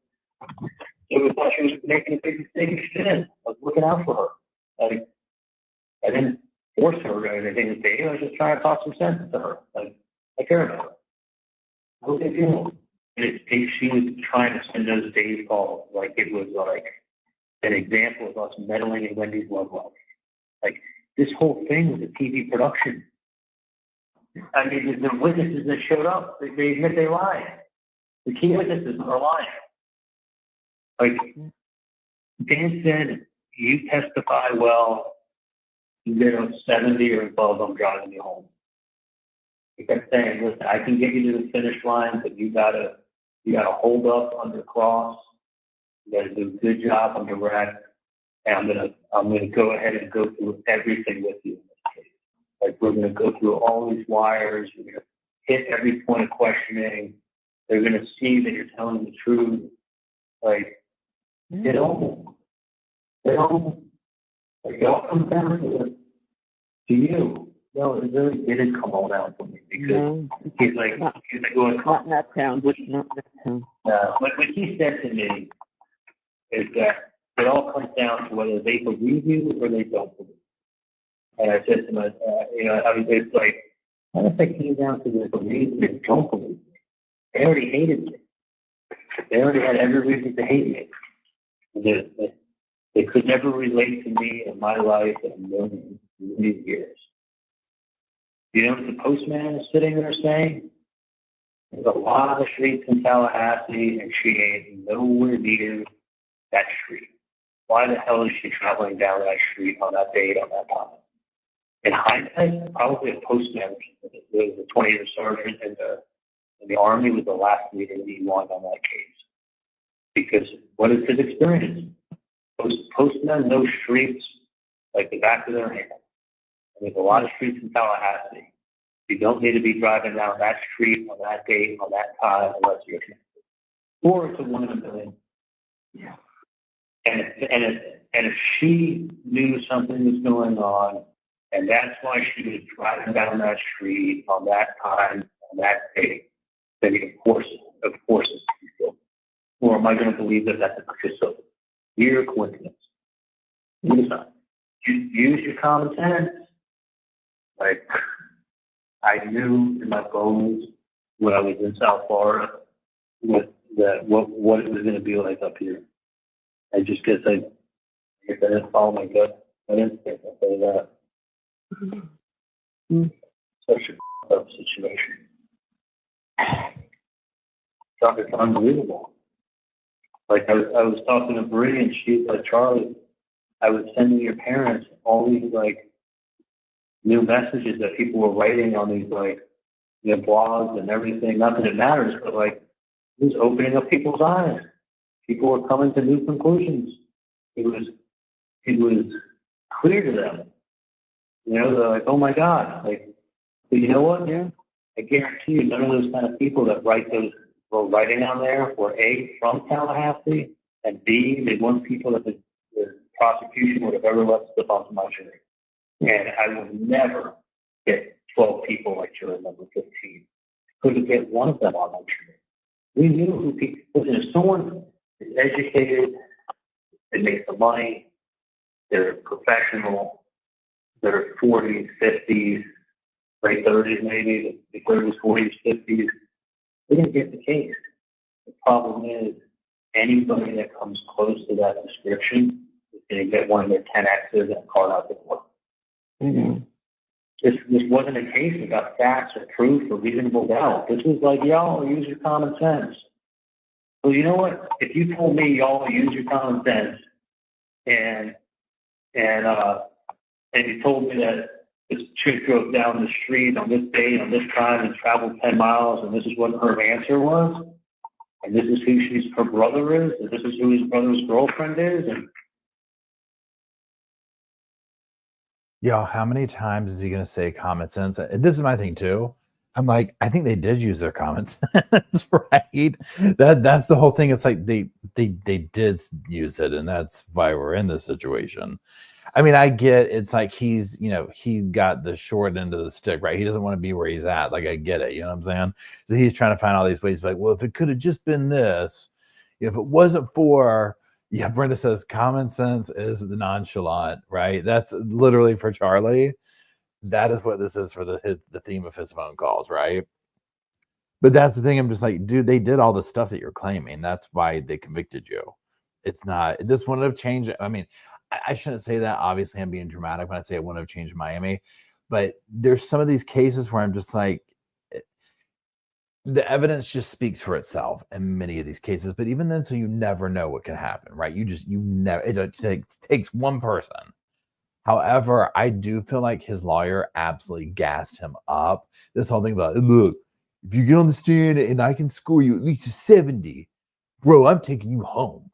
it was like she was making a big mistake and she didn't. I was looking out for her. Like, I didn't force her or anything to date. I was just trying to talk some sense to her. Like, I care about her. How would they feel? And she was trying to send those days calls like it was like an example of us meddling in Wendy's love life. Like, this whole thing was a TV production. I mean, the witnesses that showed up, they admit they lied. The key witnesses are lying. Like, Dan said, you testify well, you get a 70 or above, I'm driving you home. He kept saying, listen, I can get you to the finish line, but you gotta hold up under cross. You gotta do a good job on direct. And I'm gonna go ahead and go through everything with you in this case. Like, we're gonna go through all these wires. We're gonna hit every point of questioning. They're gonna see that you're telling the truth. Like, get home. Get home. Like, it all comes down to you. No, it really didn't come all down for me because he's like going. Not in that town. Not in that town. What he said to me is that it all comes down to whether they believe you or they don't believe you. And I said to him, it's like, what if it came down to they believe me or don't believe me? They already hated me. They already had every reason to hate me. They could never relate to me and my life in a million years. You know what the postman is sitting there saying? There's a lot of streets in Tallahassee, and she ain't nowhere near that street. Why the hell is she traveling down that street on that date, on that time? In hindsight, probably a postman was a 20-year sergeant in the Army was the last leader he wanted on that case. Because what is his experience? Postmen know streets like the back of their hand. There's a lot of streets in Tallahassee. You don't need to be driving down that street on that date, on that time, unless you're connected. Or it's a 1 in a million. Yeah. And if she knew something was going on, and that's why she was driving down that street on that time, on that date, then of course it's true. Or am I going to believe that that's just a mere coincidence? You decide. Use your common sense. Like, I knew in my bones when I was in South Florida what it was going to be like up here. I just guess I didn't follow my gut. I didn't think I'd say that. Mm-hmm. Such a tough situation. It's unbelievable. Like, I was talking to Bree, and she's like, Charlie, I was sending your parents all these, like, new messages that people were writing on these, like, you know, blogs and everything. Not that it matters, but, like, it was opening up people's eyes. People were coming to new conclusions. It was clear to them. You know, they're like, oh my God. Like, but you know what? Yeah. I guarantee you none of those kind of people that were writing on there were A, from Tallahassee, and B, they weren't people that the prosecution would have ever let slip onto my jury. And I will never get 12 people like juror number 15. Couldn't get one of them on that jury. We knew who people, listen, if someone is educated, they make the money, they're professional, they're 40s, 50s, late 30s maybe, the 30s, 40s, 50s, they're going to get the case. The problem is anybody that comes close to that description is going to get one of their 10Xs and a card out the door. Mm-hmm. This wasn't a case about facts or proof or reasonable doubt. This was like, y'all use your common sense. Well, you know what? If you told me y'all use your common sense and you told me that this chick drove down the street on this day, on this time, and traveled 10 miles, and this is what her answer was, and this is who her brother is, and this is who his brother's girlfriend is, and Yo, how many times is he going to say common sense? And this is my thing too. I'm like, I think they did use their common sense, right? That's the whole thing. It's like they did use it, and that's why we're in this situation. I mean, I get it's like he's got the short end of the stick, right? He doesn't want to be where he's at. Like, I get it, you know what I'm saying? So he's trying to find all these ways, like, well, if it could have just been this, if it wasn't for, yeah, Brenda says common sense is the nonchalant, right? That's literally for Charlie. That is what this is for the theme of his phone calls, right? But that's the thing. I'm just like, dude, they did all the stuff that you're claiming. That's why they convicted you. It's not, this wouldn't have changed. I mean, I shouldn't say that. Obviously, I'm being dramatic when I say it wouldn't have changed Miami. But there's some of these cases where I'm just like, the evidence just speaks for itself in many of these cases. But even then, so you never know what can happen, right? You never, it takes one person. However, I do feel like his lawyer absolutely gassed him up. This whole thing about, look, if you get on the stand and I can score you at least a 70, bro, I'm taking you home.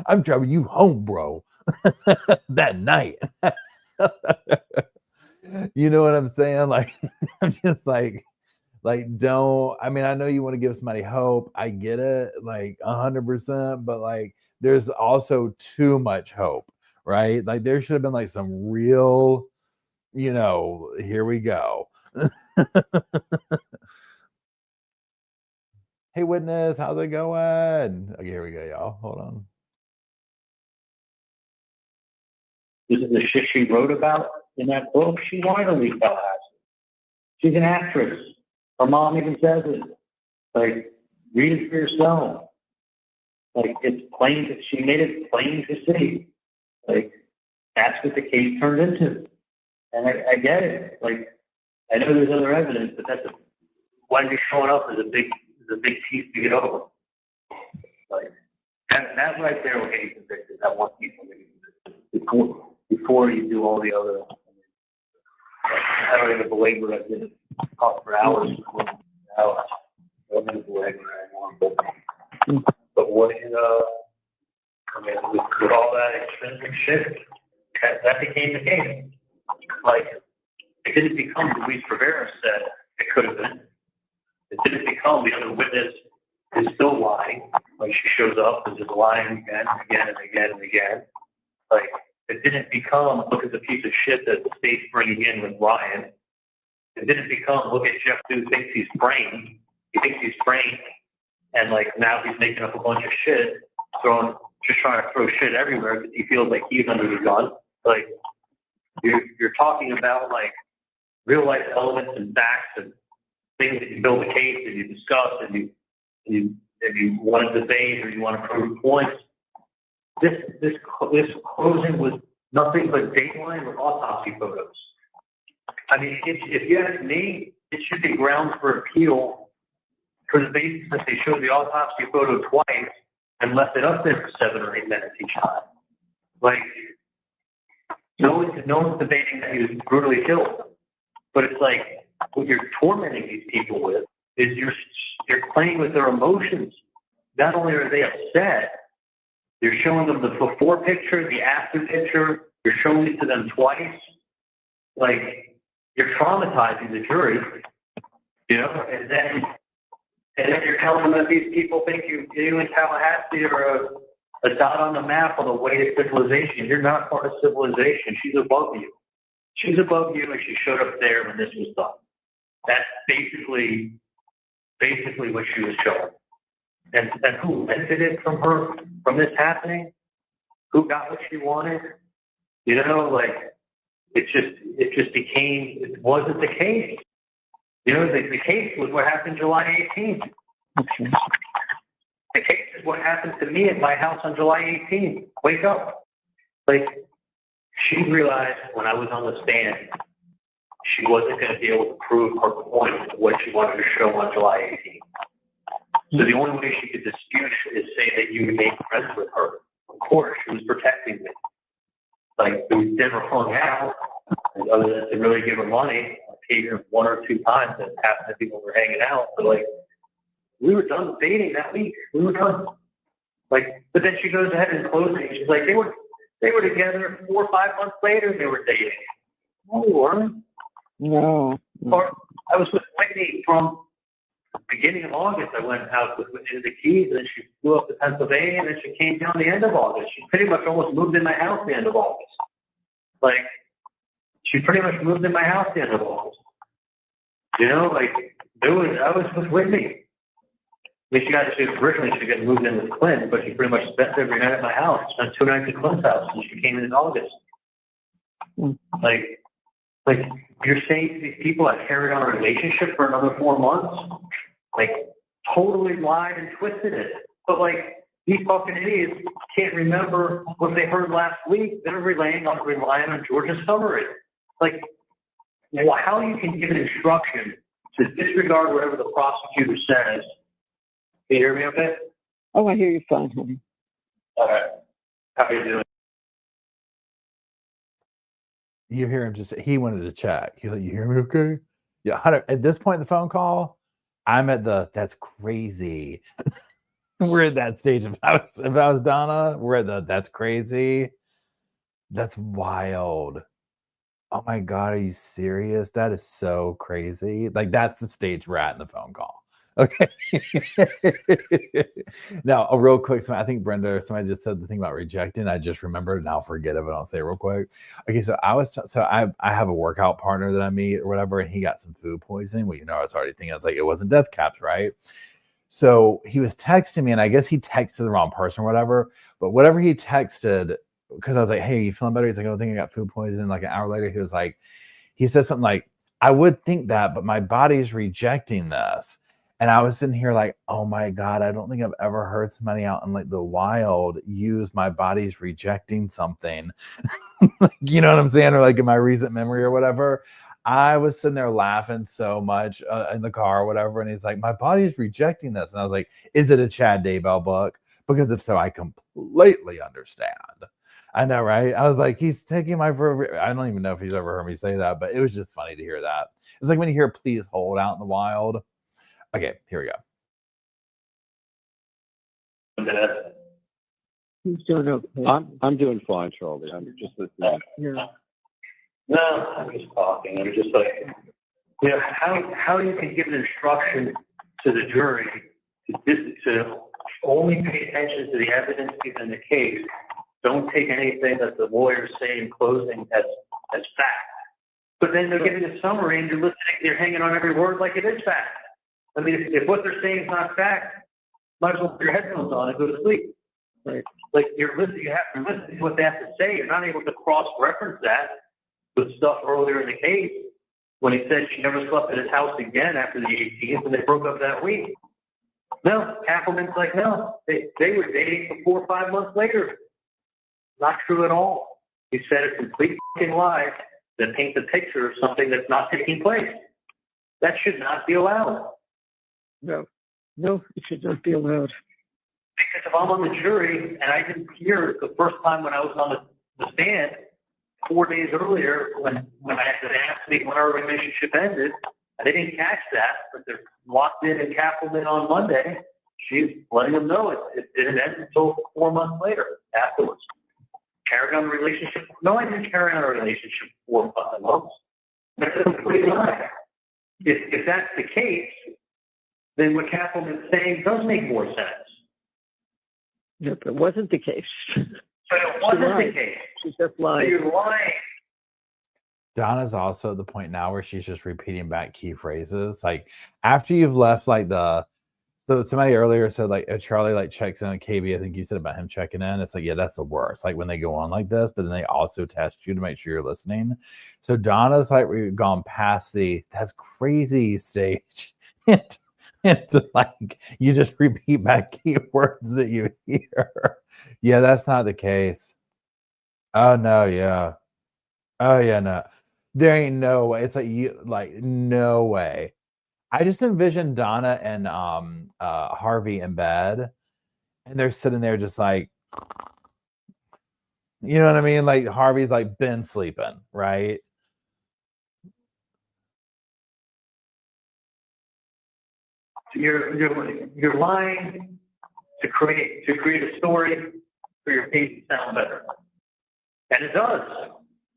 I'm driving you home, bro, that night. You know what I'm saying? Like, I'm just like, don't, I mean, I know you want to give somebody hope. I get it, like 100%, but like, there's also too much hope, right? Like, there should have been like some real, here we go. Hey, witness, how's it going? Okay, here we go, y'all. Hold on. this is the shit she wrote about in that book. She wanted to leave Tallahassee. She's an actress. Her mom even says it. Like, read it for yourself. Like, it's plain, she made it plain to see. Like, that's what the case turned into. And I get it. Like, I know there's other evidence, but that's Wendy showing up is a big piece to get over. Like, that right there will get you convicted. That one piece will get you convicted before you do all the other. I don't even belabor it. I did talk for hours. I don't even belabor it anymore. But what I mean, with all that extrinsic shit, that became the case. Like, it didn't become Luis Rivera said it could have been. It didn't become the other witness is still lying. Like, she shows up and just lying again and again and again and again. Like, it didn't become, look at the piece of shit that the state's bringing in with Ryan. It didn't become, look at Jeff who thinks he's framed. He thinks he's framed. And like, now he's making up a bunch of shit, just trying to throw shit everywhere because he feels like he's under the gun. Like, you're talking about like real life elements and facts and things that you build a case and you discuss and you want to debate or you want to prove points. This closing was nothing but Dateline with autopsy photos. I mean, if you ask me, it should be grounds for appeal for the basis that they showed the autopsy photo twice and left it up there for 7 or 8 minutes each time. Like, no one's debating that he was brutally killed. But it's like, what you're tormenting these people with is you're playing with their emotions. Not only are they upset, you're showing them the before picture, the after picture, you're showing it to them twice. Like, you're traumatizing the jury, and then you're telling them that these people think you in Tallahassee are a dot on the map on the way to civilization. You're not part of civilization. She's above you. She's above you, and she showed up there when this was done. That's basically what she was showing. And who benefited from this happening? Who got what she wanted? You know, like, it wasn't the case. You know, the case was what happened July 18th. Okay. The case is what happened to me at my house on July 18th. Wake up. Like, she realized when I was on the stand, she wasn't going to be able to prove her point of what she wanted to show on July 18th. So the only way she could dispute it is say that you made friends with her. Of course, she was protecting me. Like, we never hung out, other than to really give her money. I paid her 1 or 2 times, and half the people were hanging out. But, like, we were done dating that week. We were done. Like, but then she goes ahead and closes it. She's like, they were together 4 or 5 months later. They were dating. No, we weren't. No. Or I was with Whitney from the beginning of August. I went out with Whitney to the Keys, and then she flew up to Pennsylvania, and then she came down the end of August. She pretty much almost moved in my house the end of August. Like, she pretty much moved in my house the end of August. You know, like, I was with Whitney. I mean, she originally should get moved in with Clint, but she pretty much spent every night at my house. Spent 2 nights at Clint's house, and she came in August. Like, you're saying to these people I carried on a relationship for another 4 months? Like, totally lied and twisted it. But, like, these fucking idiots can't remember what they heard last week. They're relying on Georgia's summary. Like, how you can give an instruction to disregard whatever the prosecutor says. Can you hear me okay? Oh, I hear you fine, honey. All right. How are you doing? You hear him he wanted to check. He's like, you hear me okay? Yeah. At this point in the phone call, I'm at that's crazy. We're at that stage. If I was Donna, we're at that's crazy. That's wild. Oh my God, are you serious? That is so crazy. Like, that's the stage we're at in the phone call. Okay. Now, a real quick, I think Brenda, somebody just said the thing about rejecting. I just remembered, and I'll forget it, but I'll say it real quick. Okay, so I have a workout partner that I meet or whatever, and he got some food poisoning. Well, I was already thinking, it wasn't death caps, right? So he was texting me, and I guess he texted the wrong person or whatever. But whatever he texted, because I was like, "Hey, you feeling better?" He's like, "I don't think I got food poisoning." Like an hour later, he said something like, "I would think that, but my body's rejecting this." And I was sitting here like, oh my God, I don't think I've ever heard somebody out in like the wild use my body's rejecting something. You know what I'm saying? Or like in my recent memory or whatever. I was sitting there laughing so much in the car or whatever. And he's like, my body's rejecting this. And I was like, is it a Chad Daybell book? Because if so, I completely understand. I know, right? I was like, he's taking my I don't even know if he's ever heard me say that, but it was just funny to hear that. It's like when you hear please hold out in the wild. Okay, here we go. Who's doing okay? I'm doing fine, Charlie. I'm just listening. Yeah. No, I'm just talking. I'm just like, how you can give an instruction to the jury to only pay attention to the evidence given in the case. Don't take anything that the lawyers say in closing as fact. But then they're giving a summary, and you're hanging on every word like it is fact. I mean, if what they're saying is not fact, might as well put your headphones on and go to sleep. Right. Like, you're listening to what they have to say. You're not able to cross-reference that with stuff earlier in the case when he said she never slept at his house again after the 18th, and they broke up that week. No, Appleman's like, no, they were dating for 4 or 5 months later. Not true at all. He said a complete fucking lie that paints a picture of something that's not taking place. That should not be allowed. No, it should not be allowed. Because if I'm on the jury and I didn't hear it the first time when I was on the stand 4 days earlier when I had asked me when our relationship ended, I didn't catch that, but they're locked in Kaplan on Monday. She's letting them know it didn't end until 4 months later afterwards. Carried on the relationship? No, I didn't carry on a relationship for 4 or 5 months. That's a complete lie. If that's the case, then what Kaplan is saying does make more sense. No, but it wasn't the case. So it wasn't the lied. case. She's just So lying. you're lying. Donna's also at the point now where she's just repeating back key phrases. Like after you've left like so somebody earlier said like Charlie like checks in on KB. I think you said about him checking in. It's like, yeah, that's the worst. Like when they go on like this, but then they also test you to make sure you're listening. So Donna's like we've gone past that's crazy stage. And like you just repeat back keywords that you hear. Yeah, that's not the case. Oh no, yeah. Oh yeah, no. There ain't no way. It's like no way. I just envision Donna and Harvey in bed, and they're sitting there just like, you know what I mean? Like Harvey's like been sleeping, right? You're lying to create a story for your case to sound better, and it does.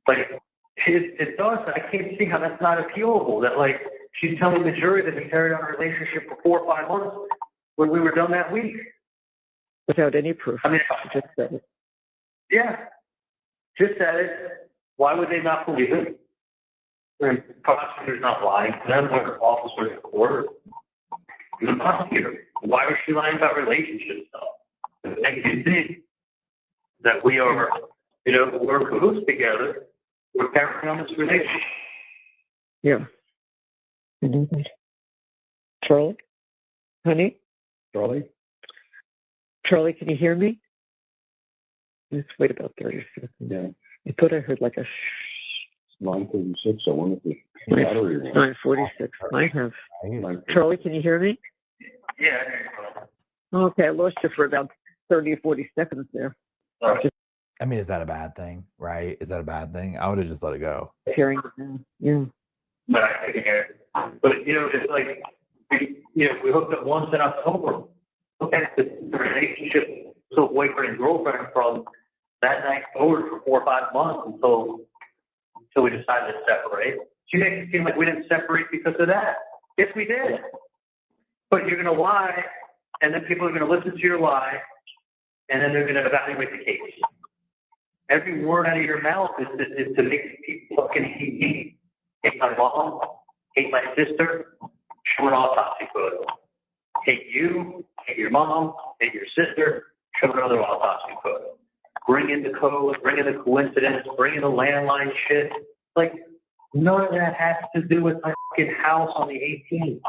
Like it does. I can't see how that's not appealable. That like she's telling the jury that we carried on a relationship for 4 or 5 months when we were done that week. Without any proof. I mean, She just said it. yeah, just said it. Why would they not believe it? The prosecutor's not lying to them. They're officers in court. The prosecutor. Why was she lying about relationships though? And you see that we are, we're cahoots together. We're carrying on this relationship. Yeah. I know that. Charlie? Honey? Charlie? Charlie, can you hear me? Let's wait about 30 seconds. Yeah. I thought I heard like a 9:36. I wonder if the battery went. 9:46. Might have. 9:46. Charlie, can you hear me? Yeah. Okay, I lost you for about 30 or 40 seconds there. I mean, is that a bad thing, right? Is that a bad thing? I would have just let it go. Hearing it now. Yeah. But I can hear it. But it's like we hooked up once in October. Okay, the relationship, so boyfriend and girlfriend from that night forward for 4 or 5 months until we decided to separate. She makes it seem like we didn't separate because of that. Yes, we did. But you're going to lie, and then people are going to listen to your lie, and then they're going to evaluate the case. Every word out of your mouth is to make people fucking hate me. Hate my mom, hate my sister, show an autopsy photo. Hate you, hate your mom, hate your sister, show another autopsy photo. Bring in the code, bring in the coincidence, bring in the landline shit. Like, none of that has to do with my fucking house on the 18th.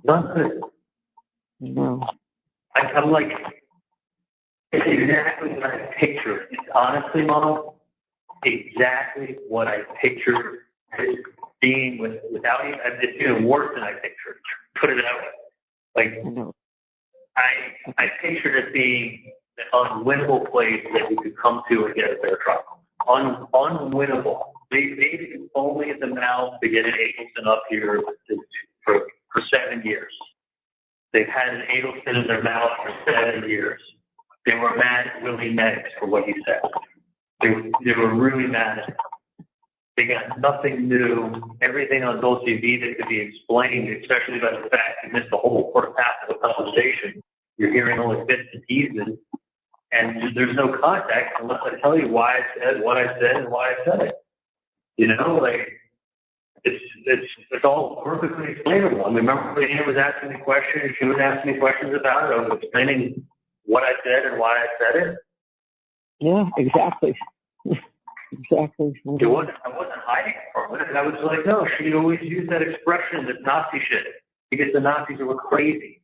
None of it. No. I'm like, it's exactly what I pictured. It's honestly, Mom, exactly what I pictured it being without even, it's even worse than I pictured. Put it that way. Like, No. I pictured it being an unwinnable place that we could come to and get a fair trial. Unwinnable. They made only at the mouth to get an Adelson up here for 7 years. They've had an Adelson in their mouth for 7 years. They were mad at Willie Meggs for what he said. They were really mad at him. They got nothing new. Everything on Dulce Vita could be explained, especially by the fact you missed the whole first half of the conversation. You're hearing only bits and pieces, and there's no context unless I tell you why I said what I said and why I said it. Like it's all perfectly explainable. I mean, remember when Anna was asking me questions, she was asking me questions about it. I was explaining what I said and why I said it. Yeah, exactly. Exactly. I wasn't hiding from it. I was like, no, she always used that expression, that Nazi shit, because the Nazis were crazy.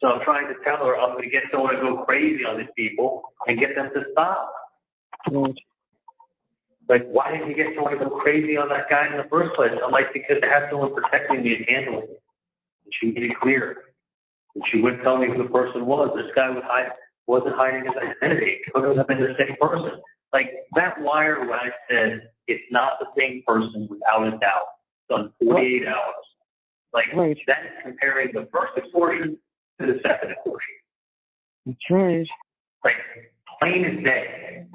So I'm trying to tell her I'm going to get someone to go crazy on these people and get them to stop. Right. Like, why didn't you get someone to go crazy on that guy in the first place? I'm like, because I have someone protecting me and handling me. And she made it clear. And she wouldn't tell me who the person was. This guy wasn't hiding his identity. It couldn't have been the same person. Like, that wire when I said it's not the same person without a doubt. It's on 48 hours. Like, right. That's comparing the first extortion to the second extortion. That's right. Like, plain as day.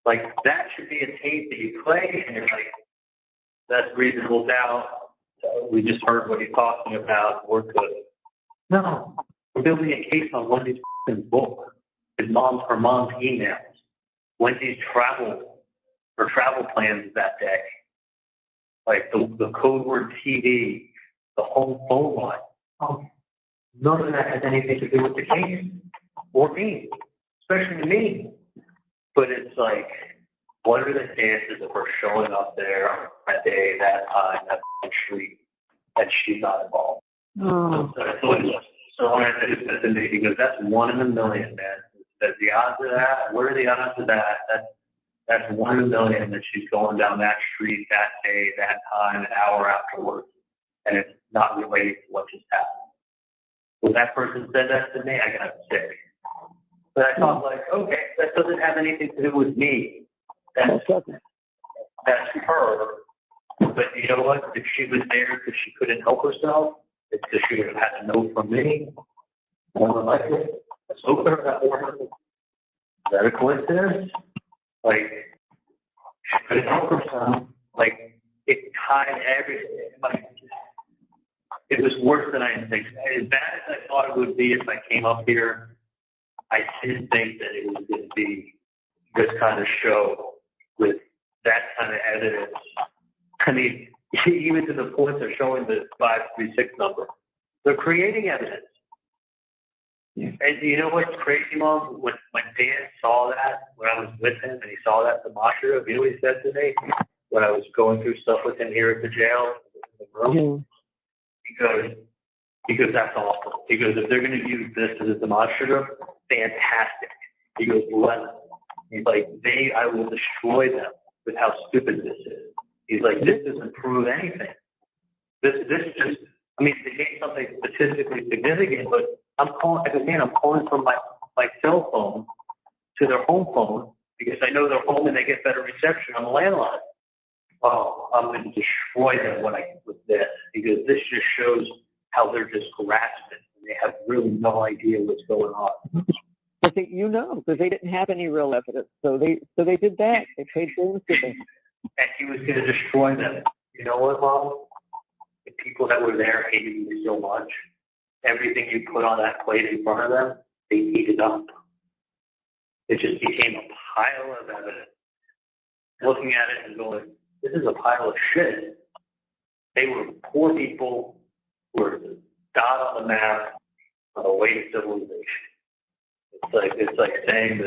Like, that should be a tape that you play and you're like, that's reasonable doubt. We just heard what he's talking about. We're good. No, we're building a case on one of these book. her mom's emails, Wendy's travel plans that day, like the code word TV, the home phone line. None of that has anything to do with the case or me, especially me. But it's like, what are the chances of her showing up there that day, that time, that street, and she's not involved? Oh. So when I said to me, because that's 1 in a million, man. That the odds of that, what are the odds of that? That's 1 in a million that she's going down that street that day, that time, an hour afterwards, and it's not related to what just happened. When that person said that to me, I got sick. But I thought, like, okay, that doesn't have anything to do with me. That's her. But you know what? If she was there because she couldn't help herself, it's because she would have had a note from me. I don't like it. Let's hope that worked. Is that a coincidence? Like, she couldn't help herself. Like, it tied everything. Like, it was worse than I anticipated. As bad as I thought it would be if I came up here, I didn't think that it was going to be this kind of show with that kind of evidence. I mean, even to the point they're showing the 536 number. They're creating evidence. Yeah. And you know what's crazy, Mom? When Dan saw that, when I was with him, and he saw that demonstrative, you know what he said to me? When I was going through stuff with him here at the jail, in the room, he goes, that's awful. He goes, if they're going to use this as a demonstrative, fantastic. He goes, let them. He's like, I will destroy them with how stupid this is. He's like, this doesn't prove anything. This just, I mean, they made something statistically significant, but I'm calling from my cell phone to their home phone because I know they're home and they get better reception on the landline. Oh, I'm going to destroy them with this because this just shows how they're just grasping and they have really no idea what's going on. I think because they didn't have any real evidence, so they did that. They paid things to them. And he was going to destroy them. You know what, Mom? The people that were there hated you so much. Everything you put on that plate in front of them, they ate it up. It just became a pile of evidence. Looking at it and going, this is a pile of shit. They were poor people who were the dot on the map on the way to civilization. It's like saying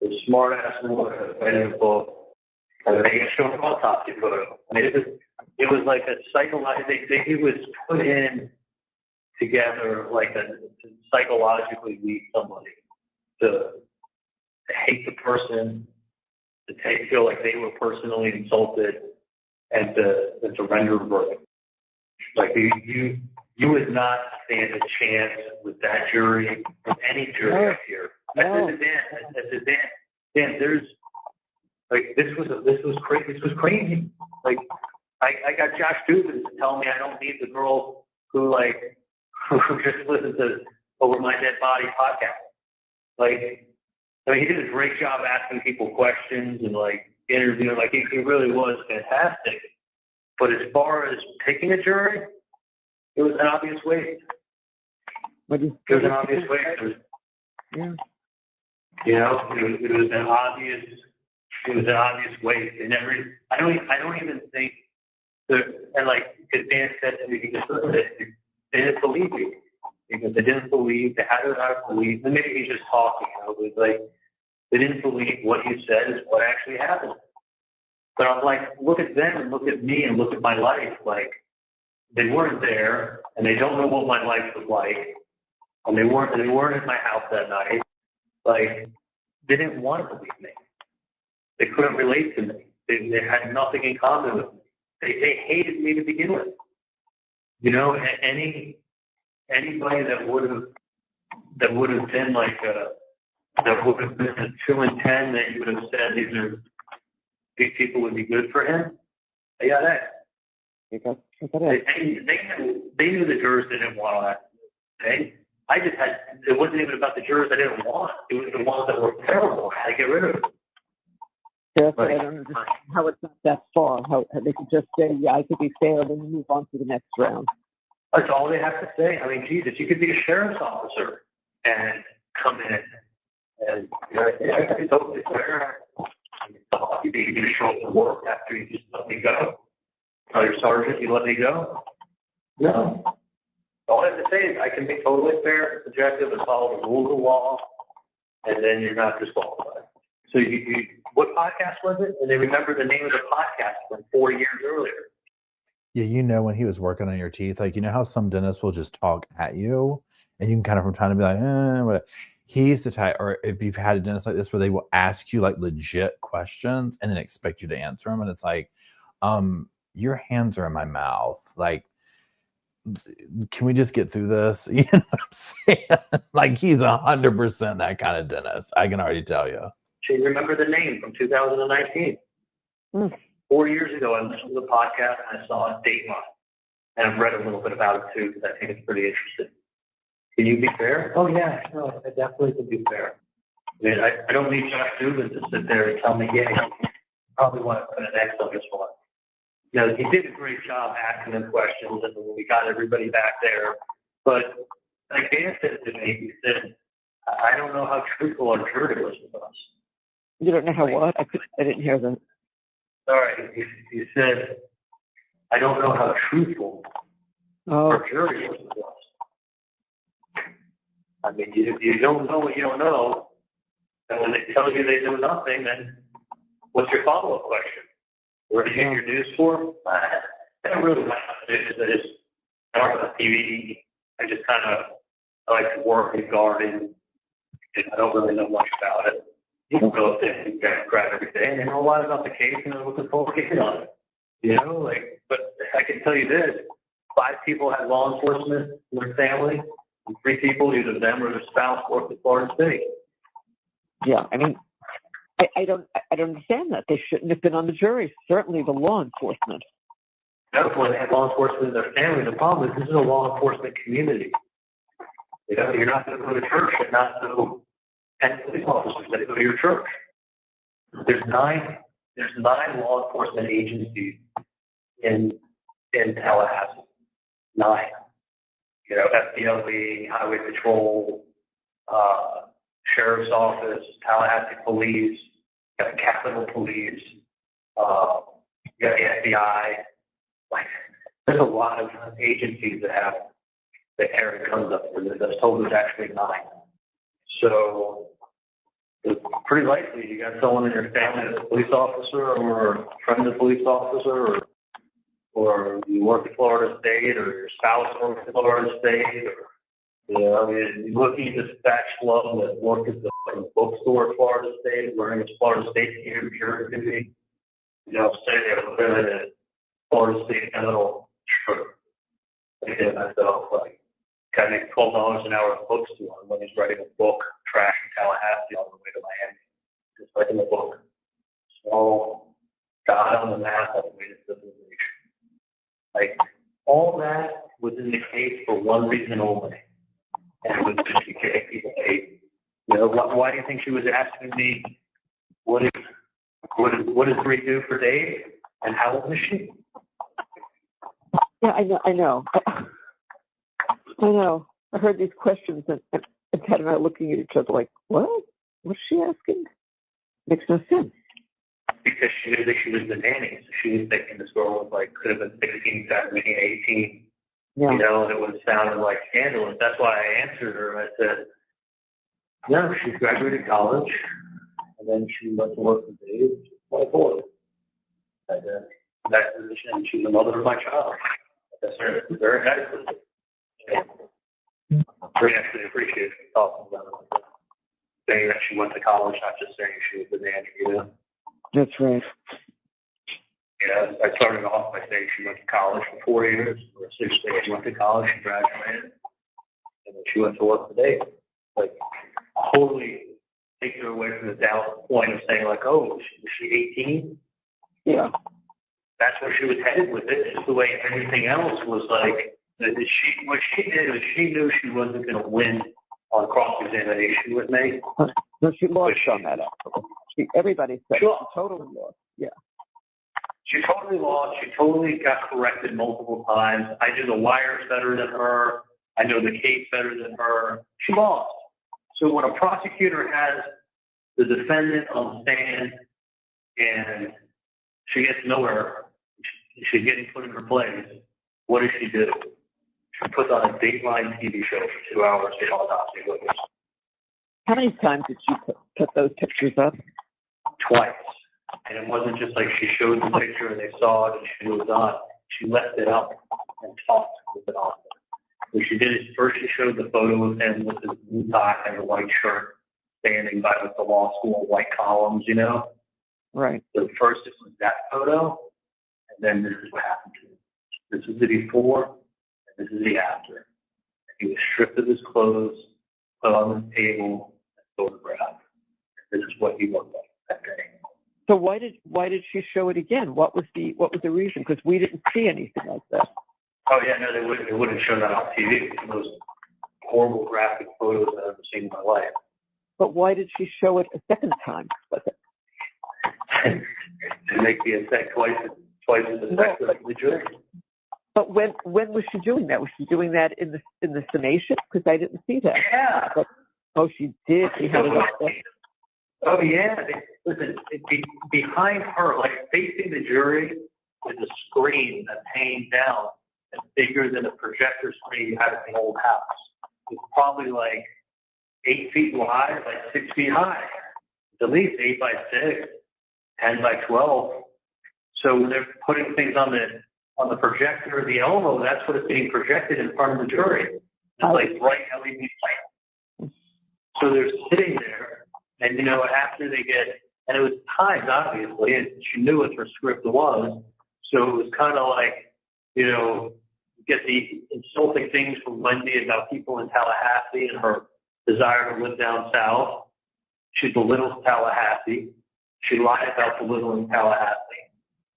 this smart ass woman writing a book and they get shown an autopsy photo. I mean, it was like a psychological. It was put in together like to psychologically lead somebody to hate the person, to feel like they were personally insulted, and to render a verdict. Like you would not stand a chance with that jury, with any jury up here. I said to Dan, there's like this was crazy. Like I got Josh Dubin telling me I don't need the girl who just listens to Over My Dead Body podcast. Like, I mean, he did a great job asking people questions and interviewing. Like, he really was fantastic. But as far as picking a jury, it was an obvious waste. It was an obvious waste. Yeah. You know, it was an obvious waste. I don't even think because Dan said to me, he just they didn't believe me. Because they didn't believe, they had to not believe, and maybe he's just talking, it was like, they didn't believe what he said is what actually happened. But I'm like, look at them and look at me and look at my life. Like, they weren't there, and they don't know what my life was like, and they weren't at my house that night. Like, they didn't want to believe me. They couldn't relate to me. They had nothing in common with me. They hated me to begin with. You know, anybody that would have been that would have been a 2 and 10 that you would have said these people would be good for him. They got that. They knew the jurors didn't want that. Okay? It wasn't even about the jurors I didn't want. It was the ones that were terrible. I had to get rid of them. Yes, I don't understand how it's not that far. How they could just say, yeah, I could be fair, then move on to the next round. That's all they have to say. I mean, Jesus, you could be a sheriff's officer and come in And it's totally fair. You think you're going to show up to work after you just let me go? Tell your sergeant you let me go? No. All I have to say is I can be totally fair, subjective, and follow the rules of law, and then you're not disqualified. So what podcast was it? And they remember the name of the podcast from 4 years earlier. Yeah, you know when he was working on your teeth, like you know how some dentists will just talk at you, and you can kind of from time to be like, what? He's the type, or if you've had a dentist like this where they will ask you like legit questions and then expect you to answer them, and it's like, your hands are in my mouth. Like, can we just get through this? You know what I'm saying? Like he's 100% that kind of dentist. I can already tell you. So you remember the name from 2019. 4 years ago, I listened to the podcast and I saw a date line. And I've read a little bit about it too, because I think it's pretty interesting. Can you be fair? Oh yeah, no, I definitely can be fair. I mean, I don't need Josh Dubin to sit there and tell me, yeah, you probably want to put an X on this one. You know, he did a great job asking them questions and we got everybody back there. But like Dan said to me, he said, I don't know how truthful or true it was with us. You don't know how what? I didn't hear that. All right, he said, I don't know how truthful or jury was with us. I mean, you don't know what you don't know. And when they tell you they know nothing, then what's your follow-up question? Where do you get your news for? I don't really like it. I don't have TV. I just I like to work and garden. And I don't really know much about it. You can go up there and grab every day, and they know a lot about the case, and they're looking forward to getting on it. You know, like, but I can tell you this: 5 people had law enforcement in their family, and 3 people, either them or their spouse, worked at Florida State. Yeah, I mean, I don't understand that. They shouldn't have been on the jury. Certainly, the law enforcement. Therefore, they had law enforcement in their family. The problem is, this is a law enforcement community. You know, you're not going to go to church and not know 10 police officers that go to your church. There's nine law enforcement agencies in Tallahassee. 9. You know, FDLE, Highway Patrol, Sheriff's Office, Tallahassee Police, you got the Capitol Police, you got the FBI. Like, there's a lot of agencies that carry guns up there. There's told there's actually 9. So it's pretty likely you got someone in your family that's a police officer or a friend of a police officer or you work at Florida State or your spouse works at Florida State or, you know, I mean, you're looking at this batch club that works at the bookstore at Florida State, wearing his Florida State gear, you know, say they're living at Florida State General shirt. Thinking to myself, like, guy makes $12 an hour at bookstore when he's writing a book, Trash in Tallahassee on the way to Miami. Just writing a book. So, God on the map on the way to civilization. Like, all that was in the case for one reason only. And it was just to get people paid. You know, why do you think she was asking me, what does Bree do for Dave? And how old is she? Yeah, I know. I heard these questions and Ted and I looking at each other like, what? What's she asking? Makes no sense. Because she knew that she was the nanny. So she was thinking this girl was like, could have been 16, 17, 18. Yeah. You know, and it would have sounded like scandalous. That's why I answered her. I said, no, she graduated college. And then she went to work for Dave. She's 24. And that position, she's the mother of my child. That's very nice. Very actually appreciate you talking about it like that. Saying that she went to college, not just saying she was the nanny, you know? That's right. You know, I started off by saying she went to college for 4 years, or 6 days. She went to college, she graduated, and then she went to work for Dave. Like, totally take her away from the doubt point of saying, like, oh, was she 18? Yeah. That's where she was headed with it. Just the way everything else was like, what she did was she knew she wasn't going to win on cross-examination with me. No, she lost on that. Everybody said she totally lost. Yeah. She totally lost. She totally got corrected multiple times. I knew the wires better than her. I know the case better than her. She lost. So when a prosecutor has the defendant on the stand and she gets nowhere, she's getting put in her place, what does she do? She puts on a Dateline TV show for 2 hours, get all autopsy photos. How many times did she put those pictures up? Twice. And it wasn't just like she showed the picture and they saw it and she moved on. She left it up and talked with it on. So she did it first. She showed the photo of him with his blue tie and a white shirt, standing by with the law school white columns, you know. Right. So first it was that photo, and then this is what happened to him. This is the before, and this is the after. He was stripped of his clothes, put on the table, and photographed. This is what he looked like that day. So why did she show it again? What was the reason? Because we didn't see anything like that. Oh yeah, no, they wouldn't show that on TV. Those horrible graphic photos I've ever seen in my life. But why did she show it a second time? To make the effect twice as effective as the jury. But when was she doing that? Was she doing that in the summation? Because I didn't see that. Yeah. But, oh, she did. She had it up there. Oh yeah. Listen, behind her, like facing the jury, is a screen that hangs down and bigger than a projector screen you have in the old house. It's probably like 8 feet wide, like 6 feet high. It's at least 8 by 6, 10 by 12. So when they're putting things on the projector or the elbow, that's what is being projected in front of the jury. It's like bright LED light. So they're sitting there, and you know, after they get, and it was timed obviously, and she knew what her script was, so it was kind of like, you know, get the insulting things from Wendy about people in Tallahassee and her desire to live down south. She belittles Tallahassee. She lied about belittling Tallahassee.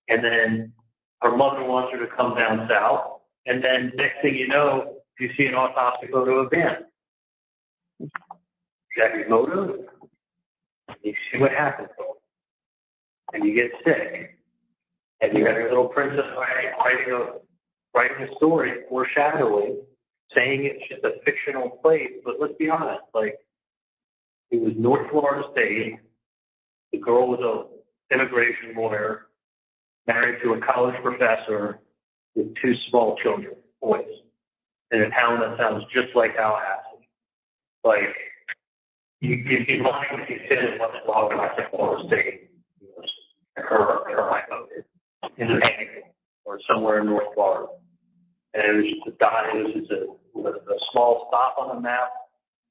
And then her mother wants her to come down south. And then next thing you know, you see an autopsy photo of Dan. You got your motive. You see what happens. And you get sick. And you got your little princess writing a story, foreshadowing, saying it's just a fictional place. But let's be honest, like, it was North Florida State. The girl was an immigration lawyer, married to a college professor with 2 small children, boys, in a town that sounds just like Tallahassee. Like, you'd be lying if you said it wasn't Florida State. Her high motive in the Panhandle or somewhere in North Florida. And it was just a small stop on the map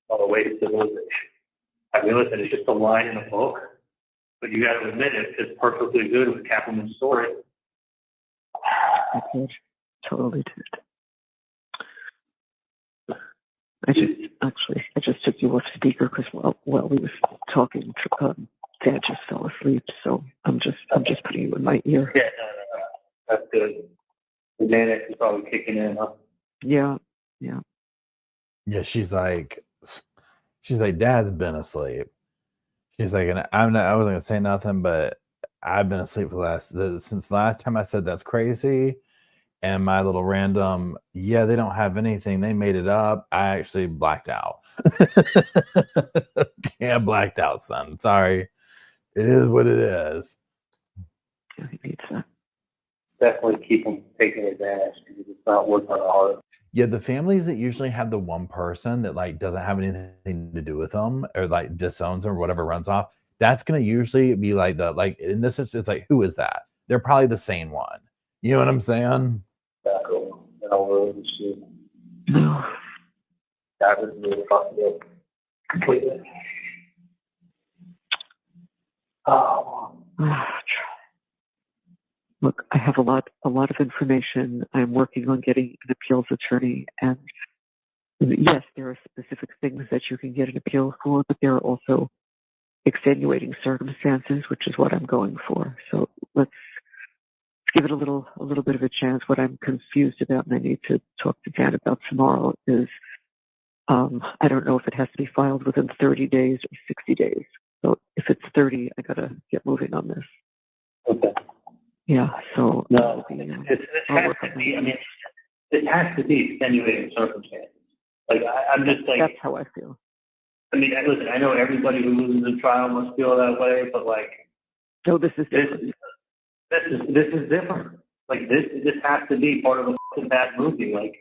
on the way to civilization. I mean, listen, it's just a line in a book, but you got to admit it, it's perfectly good with Kaplan's story. I did. Totally did. I just took you off speaker because while we were talking, Dad just fell asleep. So I'm just putting you in my ear. Yeah, no. That's good. The Xanax is probably kicking in, huh? Yeah. Yeah, she's like, Dad's been asleep. She's like, and I wasn't gonna say nothing, but I've been asleep for since last time I said that's crazy. And my little random, yeah, they don't have anything. They made it up. I actually blacked out. Yeah, blacked out, son. Sorry. It is what it is. Yeah, he needs that. Definitely keep them taking advantage because it's not working hard. Yeah, the families that usually have the one person that like doesn't have anything to do with them or like disowns them or whatever runs off, that's gonna usually be like in this instance, it's like, who is that? They're probably the sane one. You know what I'm saying? No. That was really possible. Completely. Look, I have a lot of information. I'm working on getting an appeals attorney, and yes, there are specific things that you can get an appeal for, but there are also extenuating circumstances, which is what I'm going for. So let's give it a little bit of a chance. What I'm confused about, and I need to talk to Dan about tomorrow, is I don't know if it has to be filed within 30 days or 60 days. So if it's 30, I gotta get moving on this. Okay. Yeah. So no, it has to be extenuating circumstances. Like I'm just like, that's how I feel. I mean, listen, I know everybody who loses a trial must feel that way, but like, No, this is this different. this is different. Like this has to be part of a fucking bad movie. Like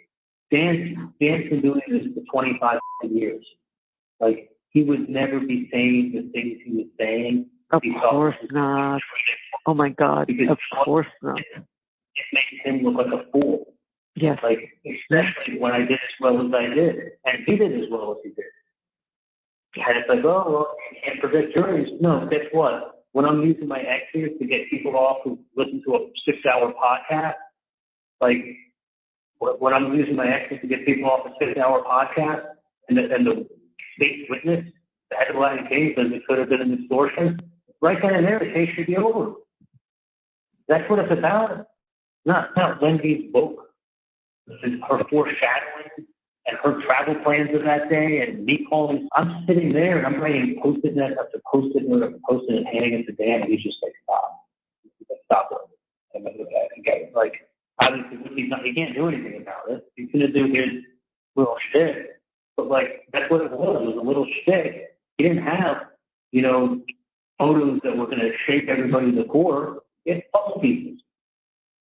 Dan's been doing this for 25 years. Like he would never be saying the things he was saying. Of He thought course was not. Oh my God. Because Of course not. It makes him look like a fool. Yes. Like especially when I did as well as I did, and he did as well as he did. And it's like, oh, well, you can't predict juries. No, guess what? When I'm using my extras to get people off who listen to a 6-hour podcast, like when I'm using my extras to get people off a 6-hour podcast, and the state's witness, the headline case says it could have been an extortion, right then and there, the case should be over. That's what it's about. Not Wendy's book, her foreshadowing, and her travel plans of that day, and me calling. I'm sitting there and I'm writing post-it note after post-it note after post-it and handing it to Dan, and he's just like, stop. He's like, stop it. And I look at it and get it. Like, obviously, he can't do anything about it. He's going to do his little shit. But, like, that's what it was. It was a little shit. He didn't have, photos that were going to shake everybody to the core. He had puzzle pieces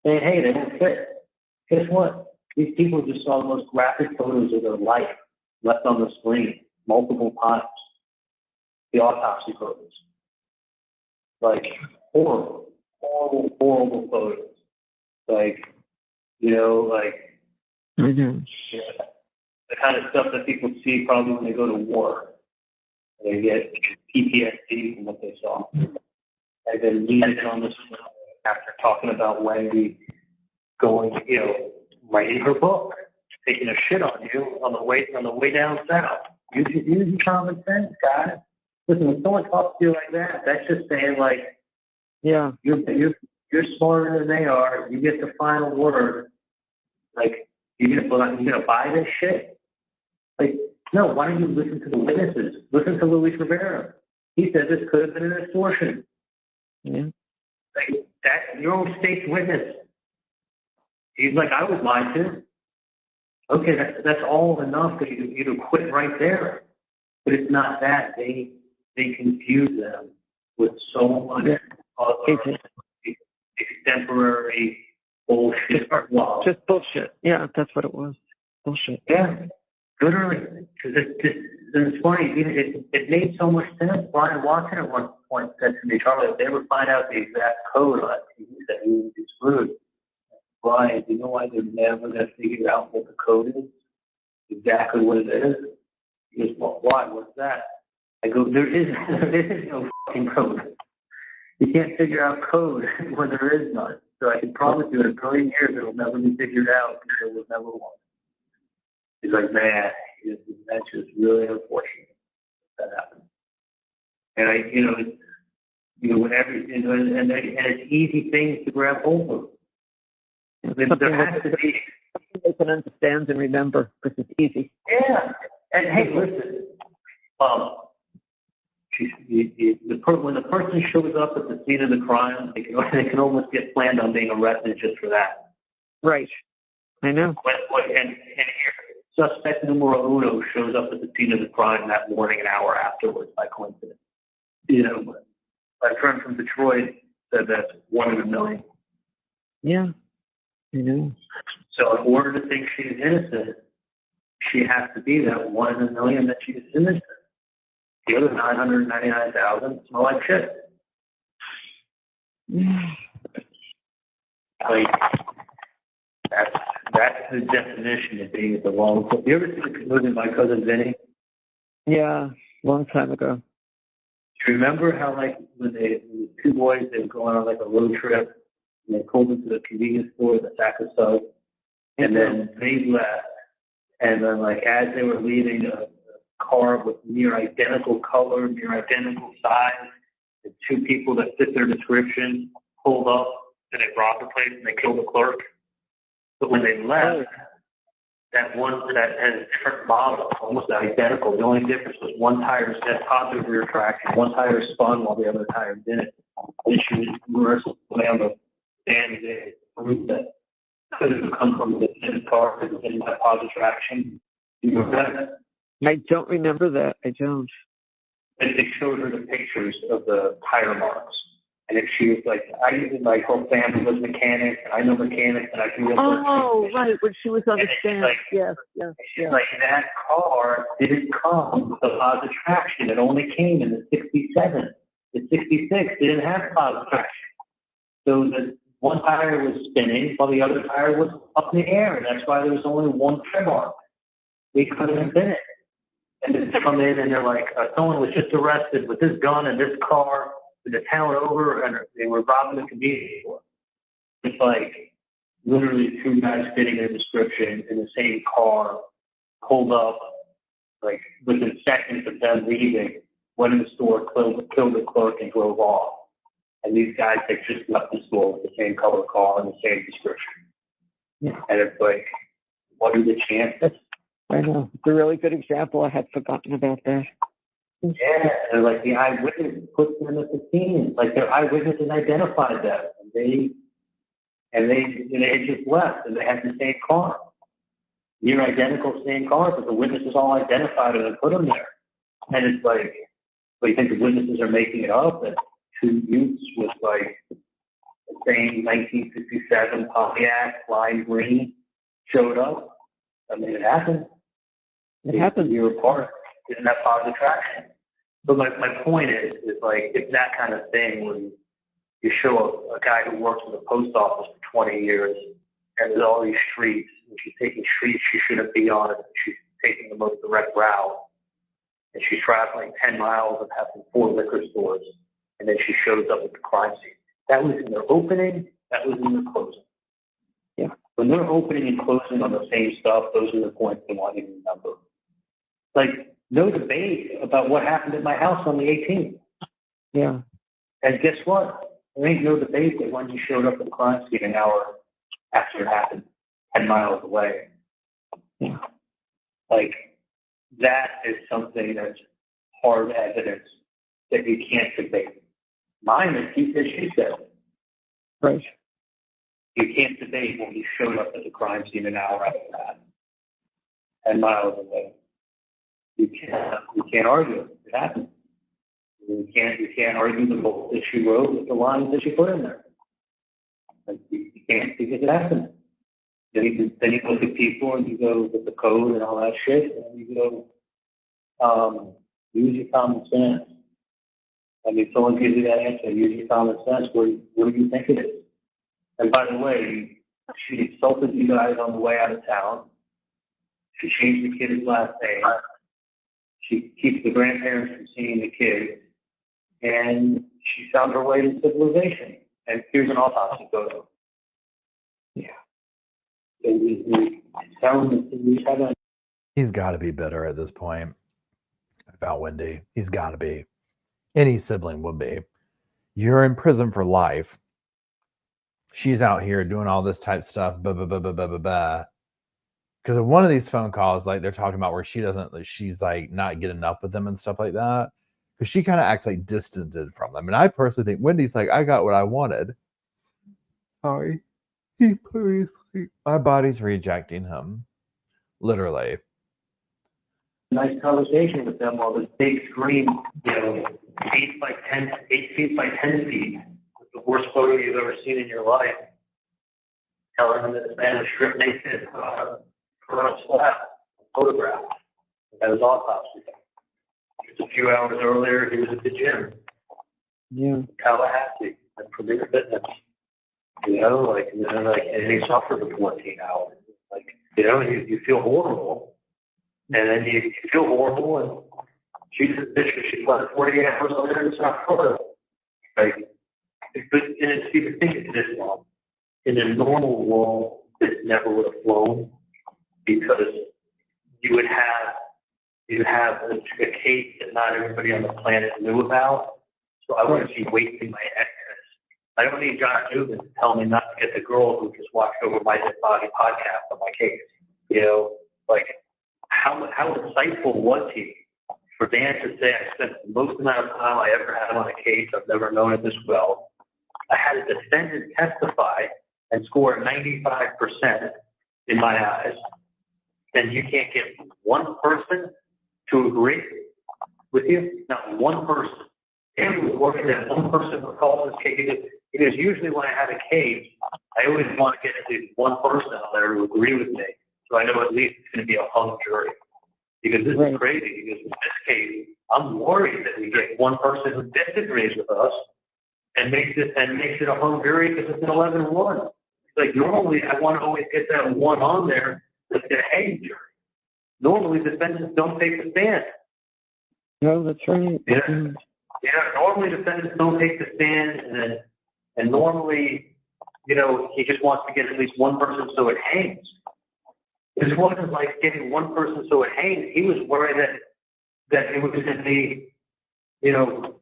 saying, hey, they don't fit. Guess what? These people just saw the most graphic photos of their life left on the screen multiple times. The autopsy photos. Like, horrible photos. Like, Mm-hmm. The kind of stuff that people see probably when they go to war. They get PTSD from what they saw. And then leading on this after talking about Wendy going, writing her book, taking a shit on you on the way down south. Use your common sense, guys. Listen, when someone talks to you like that, that's just saying like, Yeah. you're smarter than they are. You get the final word. Like, you're gonna buy this shit? Like, no. Why don't you listen to the witnesses? Listen to Luis Rivera. He said this could have been an extortion. Yeah. Like that, your own state's witness. He's like, I was lied to. Okay, that's all enough that you to quit right there. But it's not that. They confuse them with so much other extemporary bullshit. Just bullshit. Yeah, that's what it was. Bullshit. Yeah, literally. Because it's funny. It made so much sense. Brian Watson at one point said to me, Charlie, if they ever find out the exact code on TV, that he would be screwed. Brian, do you know why they're never going to figure out what the code is? Exactly what it is? He goes, well, why? What's that? I go, there is no fucking code. You can't figure out code when there is none. So I can promise you in 1 billion years it'll never be figured out because there was never one. He's like, man, that's just really unfortunate that happened. And and it's easy things to grab hold of. There has to be something they can understand and remember because it's easy. Yeah. And hey, listen. When the person shows up at the scene of the crime, they can almost get planned on being arrested just for that. Right. I know. And here, suspect numero uno shows up at the scene of the crime that morning, an hour afterwards, by coincidence. My friend from Detroit said that's 1 in a million. Yeah. I know. So in order to think she's innocent, she has to be that 1 in a million that she's innocent. The other 999,000 smell like shit. Like that's the definition of being at the wrong place. You ever see the movie My Cousin Vinny? Yeah, long time ago. Do you remember how when the two boys they were going on a road trip and they pulled into the convenience store with a sack of soap, and then they left, and then as they were leaving, a car with near identical color, near identical size, and 2 people that fit their description pulled up and they robbed the place and they killed the clerk. But when they left, that one that has different models, almost identical. The only difference was one tire had positive rear traction, one tire spun while the other tire didn't. And she was mercifully on the stand to prove that could have come from the same car because it didn't have positive traction. You know that? I don't remember that. I don't. And they showed her the pictures of the tire marks. And if she was like, my whole family was mechanics, and I know mechanics, and I can real Oh, right, when she was on the And stand. like- Yes. She's like, that car didn't come with a positive traction. It only came in the 67. The 66 didn't have positive traction. So the one tire was spinning while the other tire was up in the air. And that's why there was only one tread mark. We couldn't have been it. And then they come in and they're like, someone was just arrested with this gun and this car in the town over, and they were robbing the convenience store. It's like literally two guys fitting a description in the same car, pulled up, like within seconds of them leaving, went in the store, killed the clerk, and drove off. And these guys had just left the store with the same color car and the same description. Yeah. And it's like, what are the chances? I know. It's a really good example. I had forgotten about that. Yeah, and like the eyewitness puts them at the scene. Like their eyewitnesses identified them. And they had just left and they had the same car. Near identical same car, but the witnesses all identified them and put them there. And it's like, but you think the witnesses are making it up that two youths with like the same 1967 Pontiac lime green showed up? I mean, it happened. It happened. A year apart. Didn't have positive traction. But my point is like, it's that kind of thing when you show a guy who works in the post office for 20 years and there's all these streets, and she's taking streets she shouldn't be on, and she's taking the most direct route, and she's traveling 10 miles and having 4 liquor stores, and then she shows up at the crime scene. That was in their opening, that was in their closing. Yeah. When they're opening and closing on the same stuff, those are the points they want you to remember. Like, no debate about what happened at my house on the 18th. Yeah. And guess what? There ain't no debate that when you showed up at the crime scene an hour after it happened, 10 miles away. Yeah. Like, that is something that's hard evidence that you can't debate. Mine is he said, she said. Right. You can't debate when you showed up at the crime scene an hour after that, 10 miles away. You can't argue it. It happened. You can't argue the book that she wrote with the lines that she put in there. Like, you can't because it happened. Then you look at people and you go with the code and all that shit, and you go, use your common sense. I mean, someone gives you that answer, use your common sense. What do you think it is? And by the way, she insulted you guys on the way out of town. She changed the kid's last name. She keeps the grandparents from seeing the kids. And she found her way to civilization. And here's an autopsy photo. Yeah. He's got to be bitter at this point about Wendy. He's got to be. Any sibling would be. You're in prison for life. She's out here doing all this type stuff. Because of one of these phone calls, like they're talking about where she's like not getting up with them and stuff like that. Because she kind of acts like distanced from them. And I personally think Wendy's like, I got what I wanted. Sorry. He put me to sleep. My body's rejecting him. Literally. Nice conversation with them while this big screen, 8 by 10 feet by 10 feet, with the worst photo you've ever seen in your life. Telling them that this man was stripped naked, put on a slab, photograph. That was autopsy. Just a few hours earlier, he was at the gym. Yeah. Tallahassee, and Premier Fitness. And he suffered for 14 hours. Like, you feel horrible. And then you feel horrible, and she's a bitch because she slept 48 hours later and it's not her. Like, but, and see, the thing is this long. In a normal world, this never would have flown because you would have a case that not everybody on the planet knew about. So I wouldn't be wasting my excess. I don't need John Newman to tell me not to get the girl who just watched over my Dead Body podcast on my case. Like, how insightful was he for Dan to say, I spent the most amount of time I ever had on a case, I've never known it this well. I had a defendant testify and score 95% in my eyes. And you can't get one person to agree. with you? Not one person. And he was working that one person would call this case. Because usually when I have a case, I always want to get at least one person out there who agree with me. So I know at least it's going to be a hung jury. Because this is crazy. Because in this case, I'm worried that we get one person who disagrees with us and makes it a hung jury because it's an 11-1. Like normally I want to always get that one on there that's a hang jury. Normally defendants don't take the stand. No, that's right. Yeah, normally defendants don't take the stand, and normally, you know, he just wants to get at least one person so it hangs. This wasn't like getting one person so it hangs. He was worried that it was going to be, you know,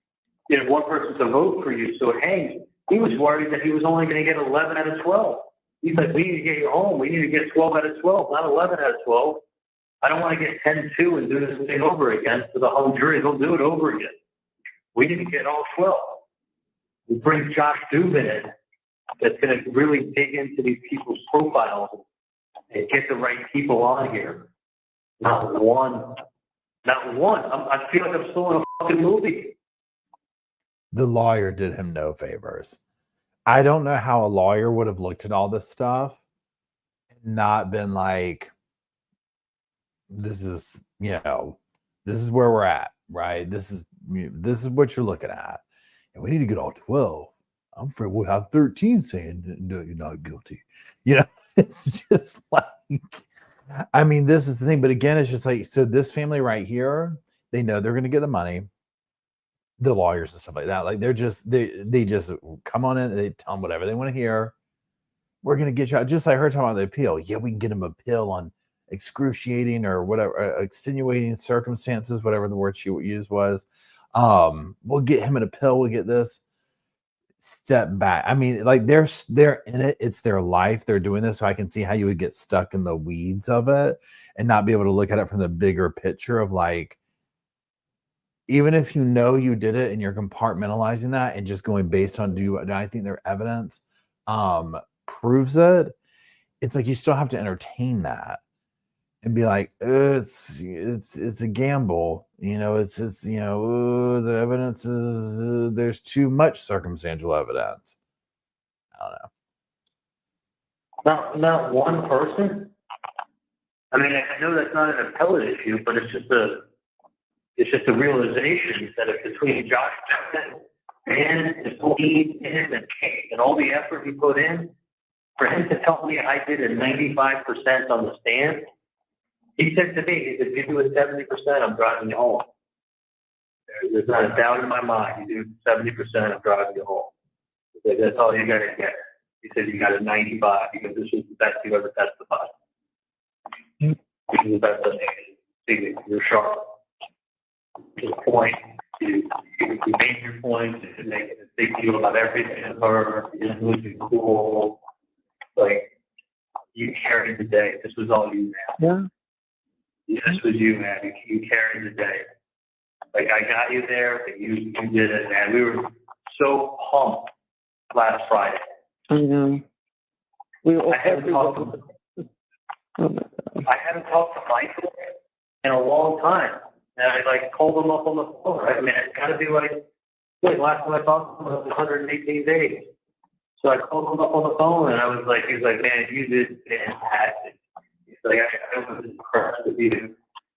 one person to vote for you so it hangs. He was worried that he was only going to get 11 out of 12. He's like, we need to get you home. We need to get 12 out of 12, not 11 out of 12. I don't want to get 10-2 and do this thing over again for the whole jury. They'll do it over again. We need to get all 12. We bring Josh Dubin in that's going to really dig into these people's profiles and get the right people on here. Not one. Not one. I feel like I'm still in a fucking movie. The lawyer did him no favors. I don't know how a lawyer would have looked at all this stuff and not been like, this is, you know, this is where we're at, right? This is what you're looking at. And we need to get all 12. I'm afraid we'll have 13 saying, no, you're not guilty. You know, it's just like, I mean, this is the thing. But again, it's just like, so this family right here, they know they're going to get the money. The lawyers and stuff like that. Like they just come on in, they tell them whatever they want to hear. We're going to get you out. Just like her talking about the appeal. Yeah, we can get them a pill on excruciating or whatever, extenuating circumstances, whatever the word she used was. We'll get him in a pill. We'll get this. Step back. I mean, like they're in it. It's their life. They're doing this. So I can see how you would get stuck in the weeds of it and not be able to look at it from the bigger picture of like, even if you know you did it and you're compartmentalizing that and just going based on do I think their evidence proves it, it's like you still have to entertain that and be like, it's a gamble, you know, it's you know, the evidence is there's too much circumstantial evidence. I don't know. Not one person. I mean, I know that's not an appellate issue, but it's just a realization that if between Josh Jackson and his team and Kate and all the effort he put in, for him to tell me I did a 95% on the stand, he said to me, he said, you do a 70%, I'm driving you home. There's not a doubt in my mind. You do 70%, I'm driving you home. He said, that's all you got to get. He said, you got a 95 because this was the best you ever testified. This is the best I've seen. You're sharp. To the point, you made your point, you make a big deal about everything of her, you're looking cool. Like, you carried the day. This was all you, man. Yeah. This was you, man. You carried the day. Like, I got you there, but you did it, man. We were so pumped last Friday. I know. We were all I haven't talked to Michael in a long time. And I called him up on the phone, right? I mean, it's got to be like last time I talked to him was 118 days. So I called him up on the phone and I was like, he's like, man, you did fantastic. He's like, I was impressed with you.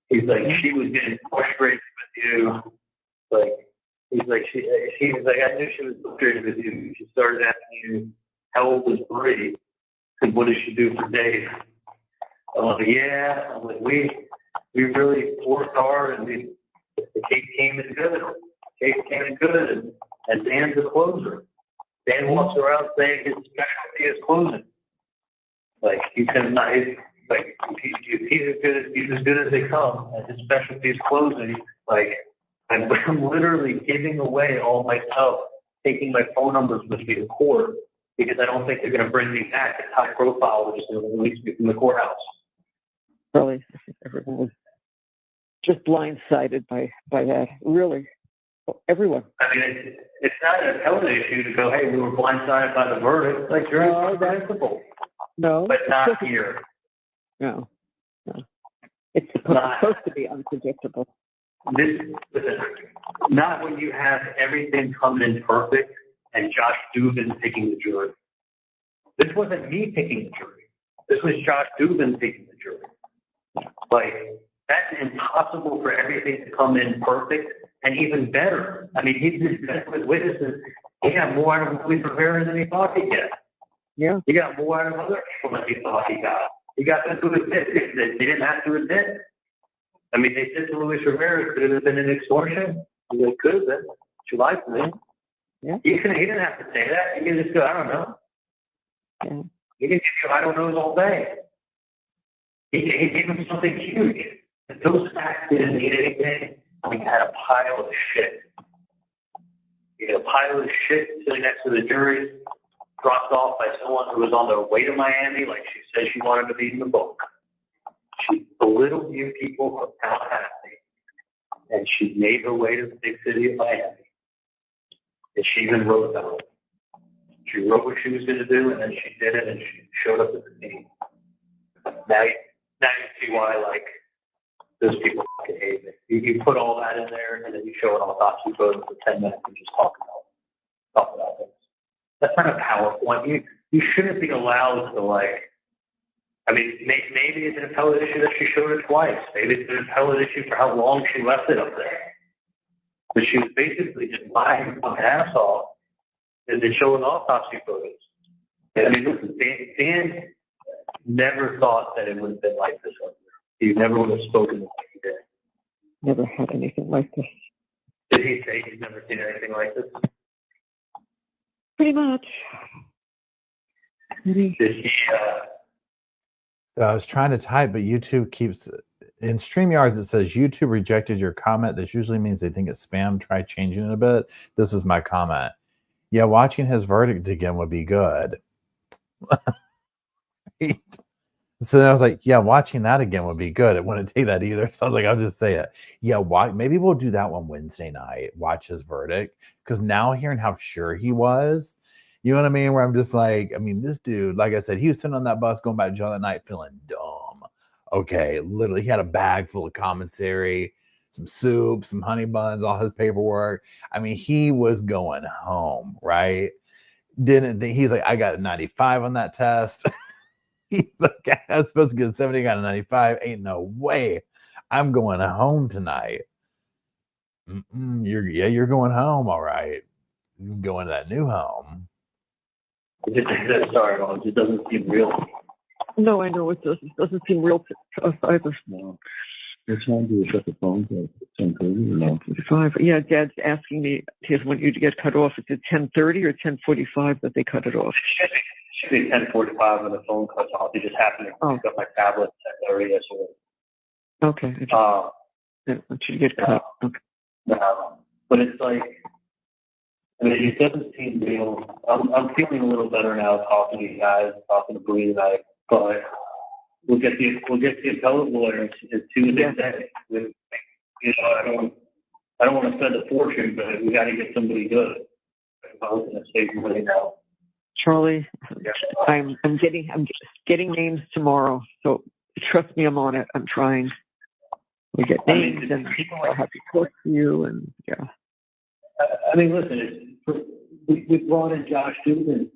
He's like, she was getting frustrated with you. Like, he's like, she was like, I knew she was frustrated with you. She started asking you how old was Brady and what did she do for Dave? I'm like, yeah. I'm like, we really worked hard and the case came in good. And Dan's a closer. Dan walks around saying his specialty is closing. Like he's as good as they come, and his specialty is closing. Like I'm literally giving away all my stuff, taking my phone numbers with me to court because I don't think they're going to bring me back. It's high profile, which is going to release me from the courthouse. Really, everyone was just blindsided by that. Really, everyone. I mean, it's not an appellate issue to go, hey, we were blindsided by the verdict. Like, you're unpredictable. No. But not here. No. It's supposed to be unpredictable. listen, not when you have everything coming in perfect and Josh Dubin picking the jury. This wasn't me picking the jury. This was Josh Dubin picking the jury. Like, that's impossible for everything to come in perfect and even better. I mean, he did that with witnesses. He got more out of Luis Rivera than he thought he'd get. Yeah. He got more out of other people than he thought he got. He got them to admit that they didn't have to admit. I mean, they said to Luis Rivera, could it have been an extortion? He said, could have been. She lied to me. Yeah. He didn't have to say that. He can just go, I don't know. Yeah. He can give you I don't knows all day. He gave him something huge. If those facts didn't mean anything, we had a pile of shit. He had a pile of shit sitting next to the jury, dropped off by someone who was on their way to Miami, like she said she wanted to be in the book. She belittled you people from Tallahassee, and she made her way to the big city of Miami. And she even wrote about it. She wrote what she was going to do, and then she did it, and she showed up at the meeting. Now you see why, like, those people fucking hate me. You put all that in there, and then you show an autopsy photo for 10 minutes and just talk about things. That's not a PowerPoint. You shouldn't be allowed to, like, I mean, maybe it's an appellate issue that she showed it twice. Maybe it's an appellate issue for how long she left it up there. But she was basically just lying her fucking ass off and then showing autopsy photos. And I mean, listen, Dan never thought that it would have been like this up there. He never would have spoken the way he did. Never had anything like this. Did he say he's never seen anything like this? Pretty much. Did he, I was trying to type, but YouTube keeps in StreamYards. It says YouTube rejected your comment. This usually means they think it's spam. Try changing it a bit. This was my comment. Yeah, watching his verdict again would be good. Right? So I was like, yeah, watching that again would be good. It wouldn't take that either. So I was like, I'll just say it. Yeah, maybe we'll do that one Wednesday night. Watch his verdict, because now hearing how sure he was. You know what I mean? Where I'm just like, I mean, this dude, like I said, he was sitting on that bus going back to jail that night feeling dumb. Okay, literally, he had a bag full of commissary, some soup, some honey buns, all his paperwork. I mean, he was going home, right? Didn't think, he's like, I got a 95 on that test. He's like, I was supposed to get a 70, got a 95. Ain't no way. I'm going home tonight. You're going home, all right. You're going to that new home. Sorry, it just doesn't seem real. No, I know it doesn't seem real to us either. No. What time do you shut the phone to? 10:30 or no? 5. Yeah, Dad's asking me, he doesn't want you to get cut off. Is it 10:30 or 10:45 that they cut it off? It should be 10:45 when the phone cuts off. It just happened to pick up my tablet at 10:30 yesterday. Okay. It should get cut. Okay. But it's like, I mean, it doesn't seem real. I'm feeling a little better now talking to you guys, talking to Bree tonight, but we'll get the appellate lawyer. It's Tuesday day. You know, I don't want to spend a fortune, but we got to get somebody good. I'm going to save money now. Charlie, Yeah. I'm getting names tomorrow, so trust me, I'm on it. I'm trying. We get names, and I'll have to talk to you, and yeah. I mean, listen, we brought in Josh Dubin.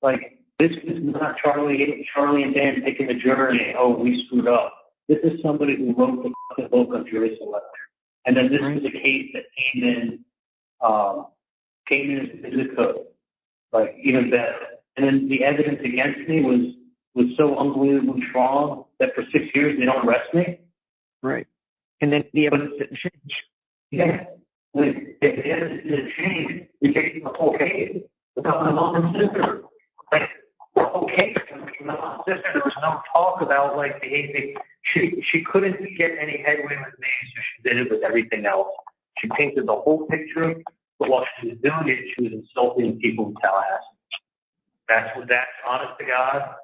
Like, this is not Charlie and Dan picking the jury. Oh, we screwed up. This is somebody who wrote the fucking book on jury selection. And then this was a case that came in as a code, like even better. And then the evidence against me was so unbelievably strong that for 6 years they don't arrest me. Right. And then the evidence didn't change. Yeah. If the evidence didn't change, you're taking the whole case without my mom and sister. Like, the whole case, my mom and sister, there was no talk about, like, behaving. She couldn't get any headway with me, so she did it with everything else. She painted the whole picture, but while she was doing it, she was insulting people in Tallahassee. That's honest to God,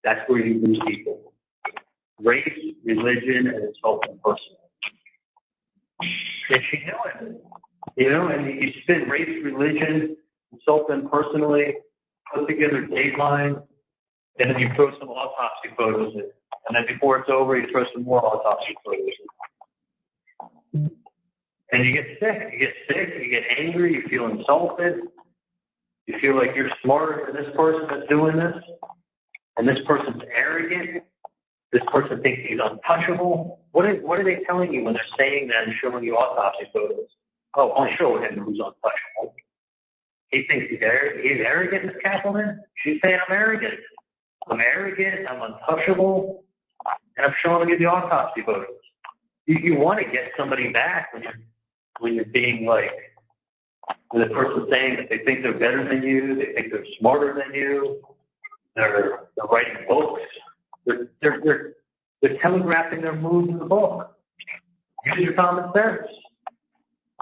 that's where you lose people. Race, religion, and insulting person. And she knew it. You know, and you spin race, religion, insult them personally, put together dateline, and then you throw some autopsy photos in. And then before it's over, you throw some more autopsy photos in. And you get sick. You get angry. You feel insulted. You feel like you're smarter than this person that's doing this. And this person's arrogant. This person thinks he's untouchable. What are they telling you when they're saying that and showing you autopsy photos? Oh, I'll show him who's untouchable. He thinks he's arrogant, Miss Castleman? She's saying I'm arrogant. I'm arrogant, I'm untouchable, and I'm showing you the autopsy photos. You want to get somebody back when you're being like, when the person's saying that they think they're better than you, they think they're smarter than you, they're writing books, they're telegraphing their moves in the book. Use your common sense.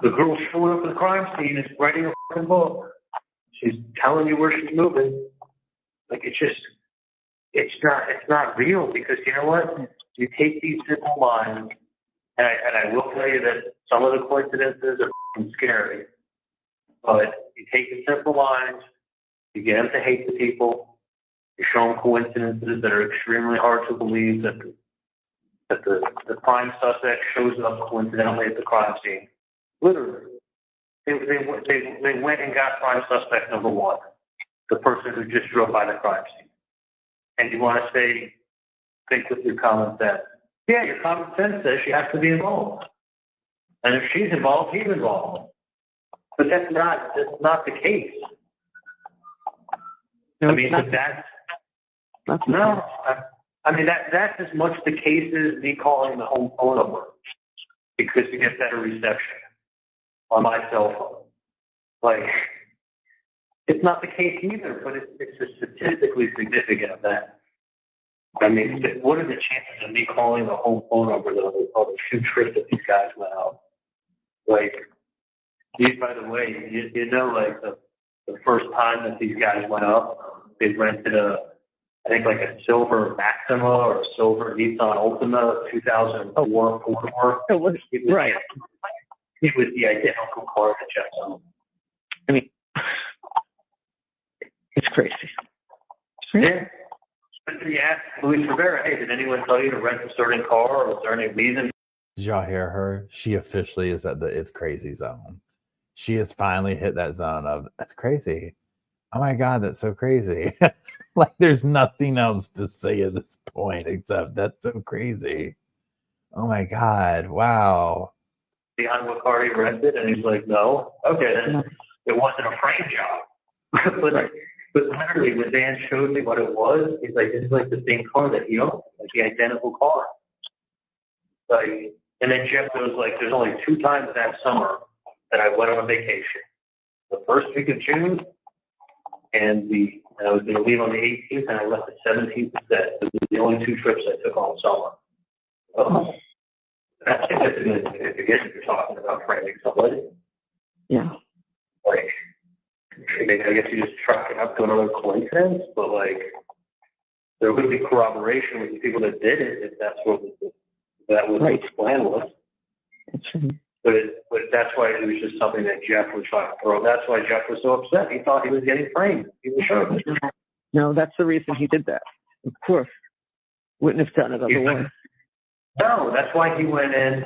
The girl showing up at the crime scene is writing a fucking book. She's telling you where she's moving. Like, it's not real, because you know what? You take these simple lines, and I will tell you that some of the coincidences are fucking scary. But you take the simple lines, you get them to hate the people, you show them coincidences that are extremely hard to believe, that the crime suspect shows up coincidentally at the crime scene. Literally. They went and got crime suspect number one, the person who just drove by the crime scene. And you want to say, think with your common sense. Yeah, your common sense says she has to be involved. And if she's involved, he's involved. But that's not the case. No, I mean, that's as much the case as me calling the home phone number because you get better reception on my cell phone. Like, it's not the case either, but it's a statistically significant event. I mean, what are the chances of me calling the home phone number of the few trips that these guys went out? Like, by the way, you know, like the first time that these guys went up, they rented I think like a silver Maxima or a silver Nissan Altima 2004 four-door. Right. It was the identical car that Jeff owned. I mean, it's crazy. Yeah. But you ask Luis Rivera, hey, did anyone tell you to rent a certain car, or was there any reason? Did y'all hear her? She officially is at the it's crazy zone. She has finally hit that zone of that's crazy. Oh my God, that's so crazy. Like, there's nothing else to say at this point except that's so crazy. Oh my God. Wow. On what car he rented, and he's like, no. Okay, then it wasn't a frame job. But literally, when Dan showed me what it was, he's like, this is like the same car that he owned, like the identical car. Like, and then Jeff goes like, there's only 2 times that summer that I went on a vacation. The first week of June, and I was going to leave on the 18th, and I left the 17th instead. Those were the only 2 trips I took all summer. I think that's significant if you're talking about framing somebody. Yeah. Like, I mean, I guess you just chalk it up to another coincidence, but like, there would be corroboration with the people that did it if that's what that was Right. what the plan was. But that's why it was just something that Jeff was trying to throw. That's why Jeff was so upset. He thought he was getting framed. He was sure. No, that's the reason he did that. Of course. Wouldn't have done it otherwise. No, that's why he went in,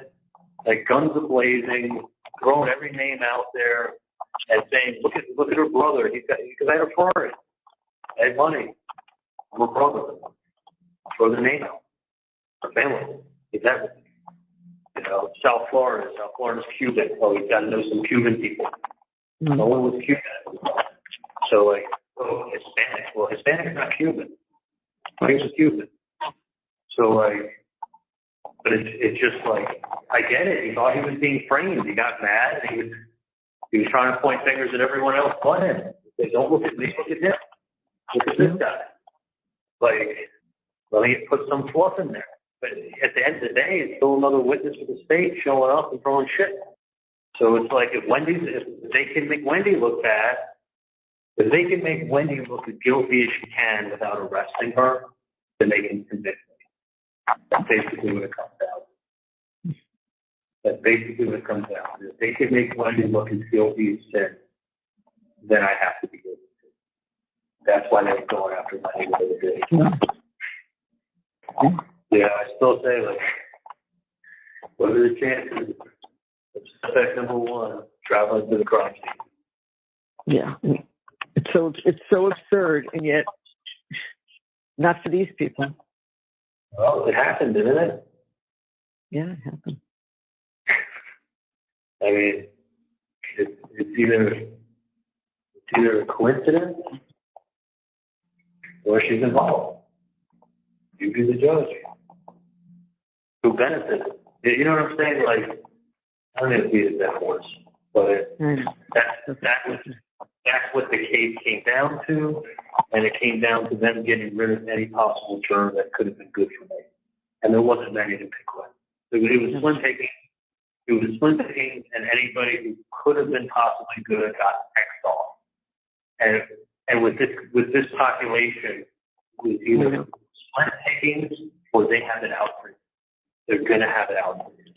like guns a-blazing, throwing every name out there, and saying, look at her brother. Because I had a Ferrari. I had money. I'm a brother. Throw the name out. Her family. He's everything. You know, South Florida's Cuban. Oh, he's got to know some Cuban people. Mm-hmm. No one was Cuban. So, like, Hispanic. Well, Hispanic's not Cuban. He's a Cuban. So, like, but it's just like, I get it. He thought he was being framed. He got mad. He was trying to point fingers at everyone else but him. They don't look at me, look at him. Look at this guy. Like, let me put some fluff in there. But at the end of the day, it's still another witness for the state showing up and throwing shit. So it's like, if they can make Wendy look bad, if they can make Wendy look as guilty as she can without arresting her, then they can convict me. That's basically what it comes down. That's basically what it comes down. If they can make Wendy look as guilty as sin, then I have to be guilty too. That's why they're going after Wendy the other day. Yeah, I still say, like, what are the chances of Suspect number one, traveling to the crime scene. Yeah. It's so absurd, and yet not for these people. Well, it happened, didn't it? Yeah, it happened. I mean, it's either a coincidence or she's involved. You be the judge. Who benefits? You know what I'm saying? Like, I don't know if beat that horse, but that's what the case came down to, and it came down to them getting rid of any possible juror that could have been good for me. And there wasn't many to pick with. It was slim picking. It was slim picking, and anybody who could have been possibly good got X'd off. And with this population, it was either slim pickings or they have it out for you. They're gonna have it out for you.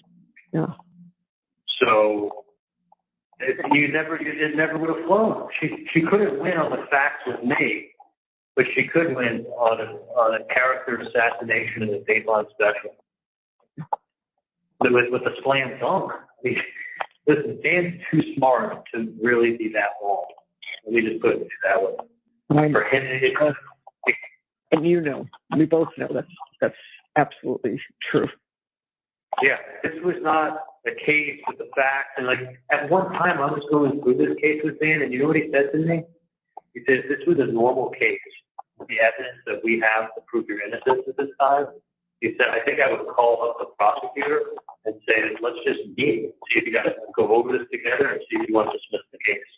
Yeah. So it never would have flown. She couldn't win on the facts with me, but she could win on a character assassination in the Dateline special. With a slam dunk. I mean, listen, Dan's too smart to really be that wrong. Let me just put it that way. For him, and you know, we both know that's absolutely true. Yeah, this was not a case with the facts. And like at one time, I was going through this case with Dan, and you know what he said to me? He said, "This was a normal case. The evidence that we have to prove your innocence at this time." He said, "I think I would call up the prosecutor and say, let's just meet, see if you guys can go over this together and see if you want to dismiss the case."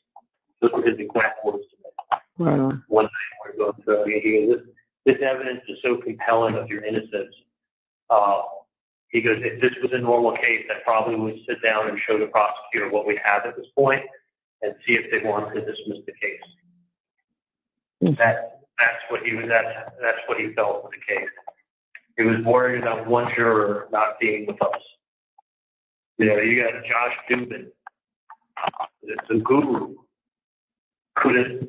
Those were his exact words to me. Wow. One night we were going through, he goes, this evidence is so compelling of your innocence. He goes, if this was a normal case, I probably would sit down and show the prosecutor what we have at this point and see if they want to dismiss the case. That's what he felt with the case. He was worried about one juror not being with us. You know, you got Josh Dubin, the guru, couldn't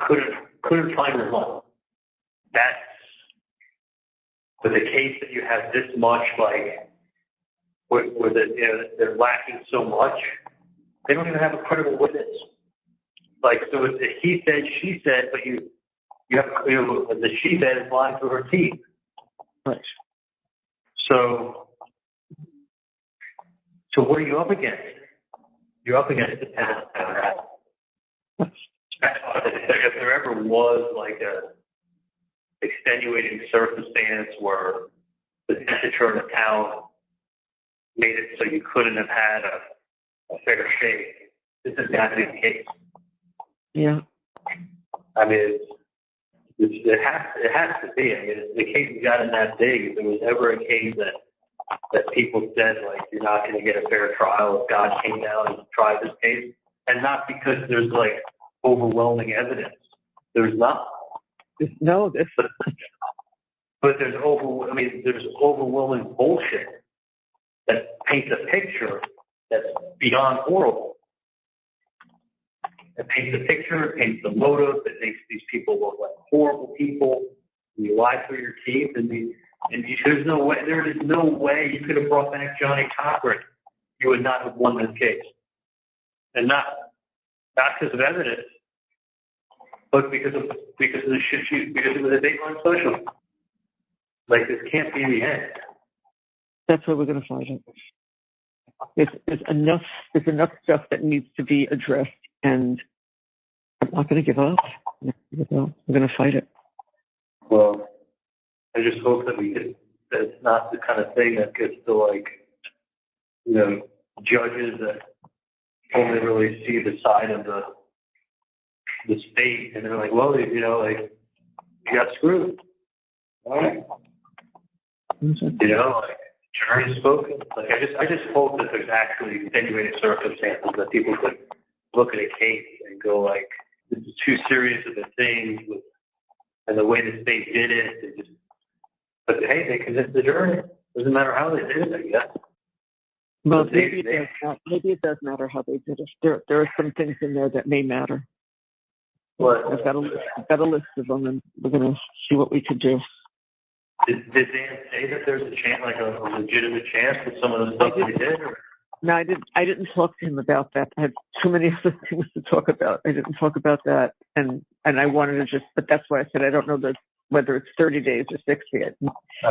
find the one. But the case that you have this much, like, where they're lacking so much, they don't even have a credible witness. Like, so it's a he said, she said, but you have, the she said is lying through her teeth. Right. So what are you up against? You're up against the tennis town. If there ever was like a extenuating circumstance where the temperature in the town made it so you couldn't have had a fair shake, this is exactly the case. Yeah. I mean, it has to be. I mean, the case has gotten that big. If there was ever a case that people said, like, you're not going to get a fair trial if God came down and tried this case, and not because there's, like, overwhelming evidence. There's not. No, But there's overwhelming bullshit that paints a picture that's beyond horrible. It paints a picture, it paints the motive, it makes these people look like horrible people. And you lie through your teeth, there's no way you could have brought back Johnny Cochran. You would not have won this case, and not because of evidence, but because of the shit because of the Dateline special. Like, this can't be the end. That's what we're going to find out. There's enough stuff that needs to be addressed, and I'm not going to give up. We're going to fight it. Well, I just hope that that it's not the kind of thing that gets to, like, judges that only really see the side of the state, and they're like, well, you got screwed. All right. Like, jury spoken. Like, I just hope that there's actually extenuating circumstances that people could look at a case and go, like, this is too serious of a thing, and the way the state did it, but hey, they convinced the jury. Doesn't matter how they did it, I guess. Well, maybe it does matter how they did it. There are some things in there that may matter. What? I've got a list of them, and we're going to see what we could do. Did Dan say that there's a chance, like a legitimate chance, with some of the stuff they did? Or? No, I didn't. I didn't talk to him about that. I had too many other things to talk about. I didn't talk about that, and I wanted to just. But that's why I said I don't know whether it's 30 days or 60. Okay.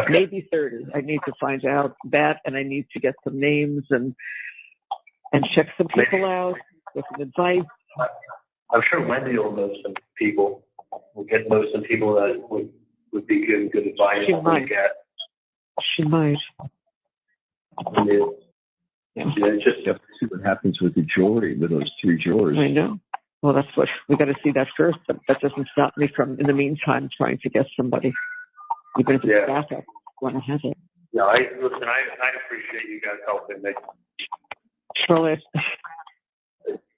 Maybe 30. I need to find out that, and I need to get some names and check some people out, get some advice. I'm sure Wendy will know some people. We'll know some people that would be good advice. She to might. look at. She might. Yeah, just You have to see what happens with the jewelry, with those 3 jewelers. I know. Well, that's what we got to see that first. But that doesn't stop me from, in the meantime, trying to get somebody, even if it's backup, want to have it. no. I appreciate you guys helping me. Charlotte,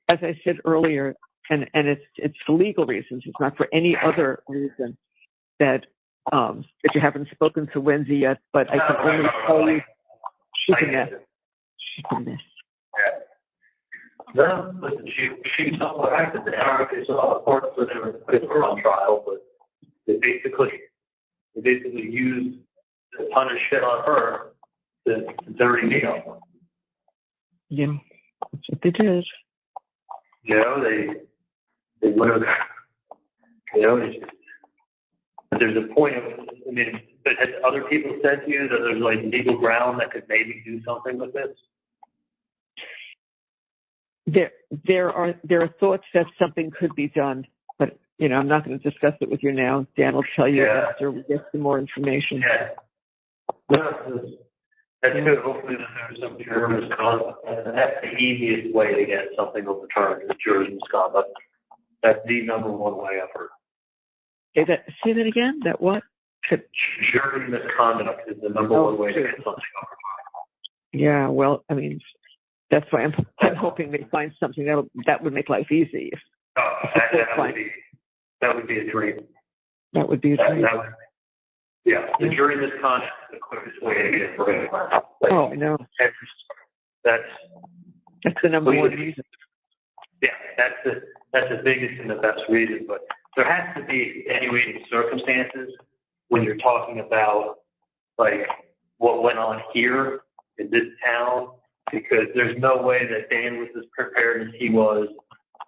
as I said earlier, and it's for legal reasons. It's not for any other reason that you haven't spoken to Wendy yet. But I can only tell you she's a mess. She's a mess. Yeah. No, listen, she saw what happened there. They saw the courts where they were putting her on trial, but they basically used a ton of shit on her to dirty me up. Yeah, that's what they did. You know, they would have, you know, it's just, but there's a point of, I mean, but has other people said to you that there's like legal ground that could maybe do something with this? There are thoughts that something could be done, but you know, I'm not going to discuss it with you now. Dan will tell you after we get some more information. Yeah. No, that's good. Hopefully there's some juror misconduct. That's the easiest way to get something overturned is juror misconduct. That's the number one way I've heard. Say that again? That what? Jury misconduct is the number one way to get something overturned. Yeah, well, I mean, that's why I'm hoping they find something that would make life easy. That would be a dream. That would be a dream. The jury misconduct is the quickest way to get it for anyone. Oh, I know. That's the number one reason. Yeah, that's the biggest and the best reason. But there has to be extenuating circumstances when you're talking about like what went on here in this town, because there's no way that Dan was as prepared as he was.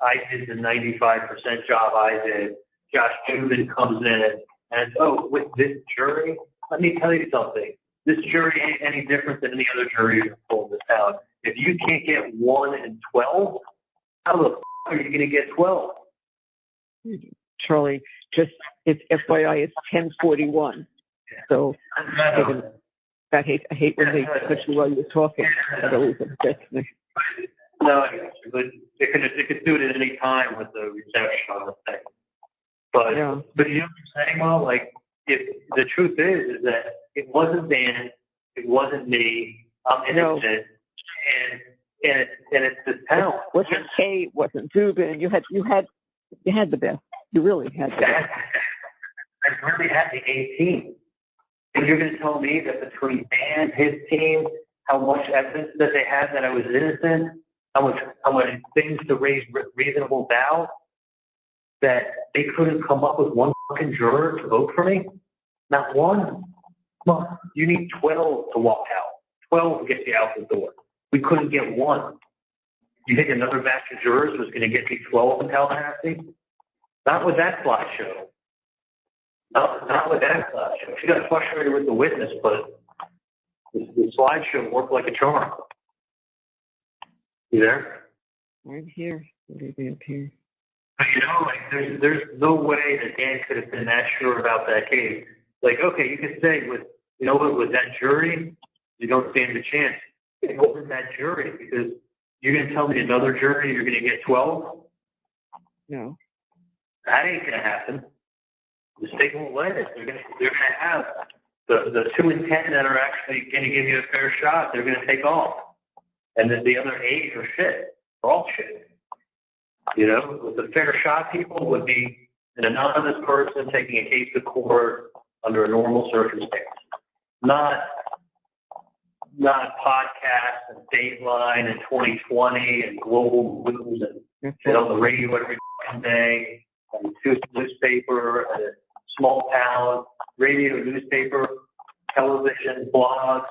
I did the 95% job I did. Josh Dubin comes in and, with this jury, let me tell you something. This jury ain't any different than any other jury you've pulled in this town. If you can't get 1 in 12, how the f*** are you going to get 12? Charlie, just it's FYI, it's 10:41. So I hate when they cut you while you're talking. That always upsets me. No, but it could do it at any time with the reception on the thing. But you know what I'm saying? Well, like if the truth is that it wasn't Dan, it wasn't me. I'm innocent, and it's this town. It wasn't Kate, it wasn't Dubin. You had the best. You really had the best. I really had the 18. And you're going to tell me that between Dan, his team, how much evidence that they had that I was innocent, how much things to raise reasonable doubt, that they couldn't come up with one fucking juror to vote for me? Not one. Well, you need 12 to walk out. 12 to get you out the door. We couldn't get one. You think another batch of jurors was going to get me 12 in Tallahassee? Not with that slideshow. Not with that slideshow. She got frustrated with the witness, but the slideshow worked like a charm. You there? I'm here. Maybe up here. But you know, like there's no way that Dan could have been that sure about that case. Like, okay, you could say with that jury, you don't stand a chance. It wasn't that jury because you're going to tell me another jury you're going to get 12? No. That ain't going to happen. The state won't let it. They're going to have the 2 in 10 that are actually going to give you a fair shot. They're going to take off, and then the other 8 are shit. They're all shit. You know, with the fair shot people would be an anonymous person taking a case to court under a normal circumstance, not podcasts and Dateline and 2020 and global news and on the radio every day and newspaper and a small town radio, newspaper, television, blogs.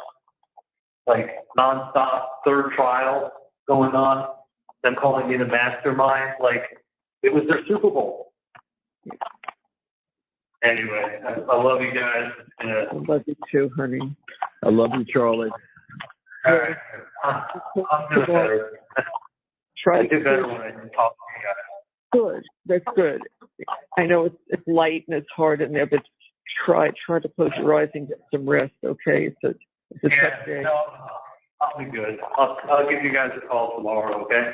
like nonstop third trial going on. Them calling me the mastermind, like it was their Super Bowl. Anyway, I love you guys. I love you too, honey. I love you, Charlie. All right. I'll do better. Try I to do better when I talk to you guys. good. That's good. I know it's light and it's hard in there, but try to close your eyes and get some rest. Okay, it's a tough day. No, I'll be good. I'll give you guys a call tomorrow. Okay.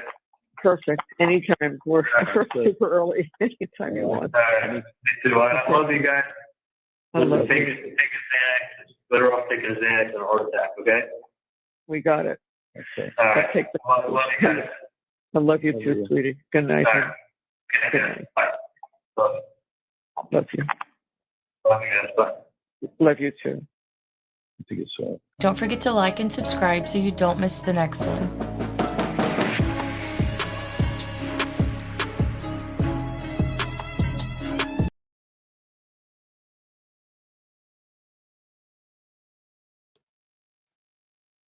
Perfect. Anytime. We're super early. Anytime you want. All right. Me too. I love you guys. I love Take you. a Xanax. It's better off taking a Xanax than a heart attack. Okay. We got it. Okay. All right. Take the- Love you guys. I love you Love too, you. sweetie. Good night. All honey. right. Good night. Bye. Love Love you. you guys. Bye. Love you too. I think it's Don't forget to like and subscribe so you don't miss the next one.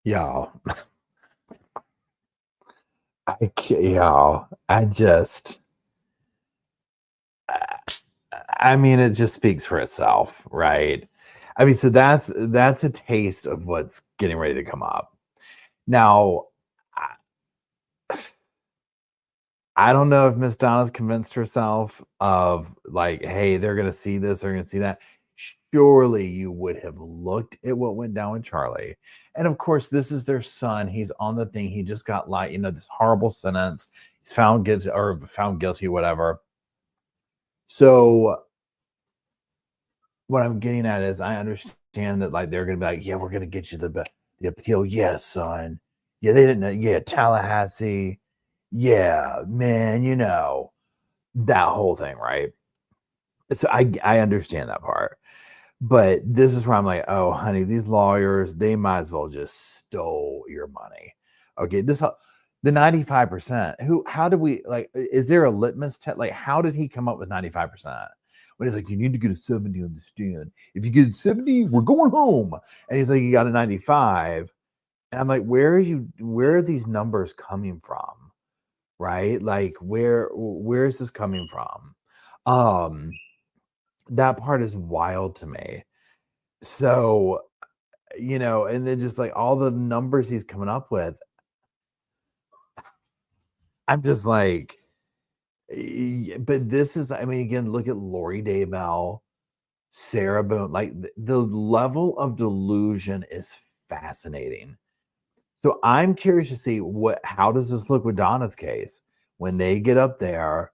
Y'all. I can't, y'all. I mean, it just speaks for itself, right? I mean, so that's a taste of what's getting ready to come up. Now, I don't know if Miss Donna's convinced herself of like, hey, they're gonna see this, they're gonna see that. Surely you would have looked at what went down with Charlie. And of course, this is their son. He's on the thing. He just got this horrible sentence. He's found guilty, whatever. So what I'm getting at is I understand that like they're gonna be like, yeah, we're gonna get you the appeal. Yes, son. Yeah, they didn't know. Yeah, Tallahassee. Yeah, man, that whole thing, right? So I understand that part. But this is where I'm like, oh, honey, these lawyers, they might as well just stole your money. Okay, the 95%. How do we like? Is there a litmus test? Like, how did he come up with 95%? When he's like, you need to get a 70 on the stand. If you get a 70, we're going home. And he's like, you got a 95. And I'm like, where are these numbers coming from? Right? Like, where is this coming from? That part is wild to me. So, and then just like all the numbers he's coming up with, I'm just like, but this is, I mean, again, look at Lori Daybell, Sarah Boone, like the level of delusion is fascinating. So I'm curious to see how does this look with Donna's case when they get up there?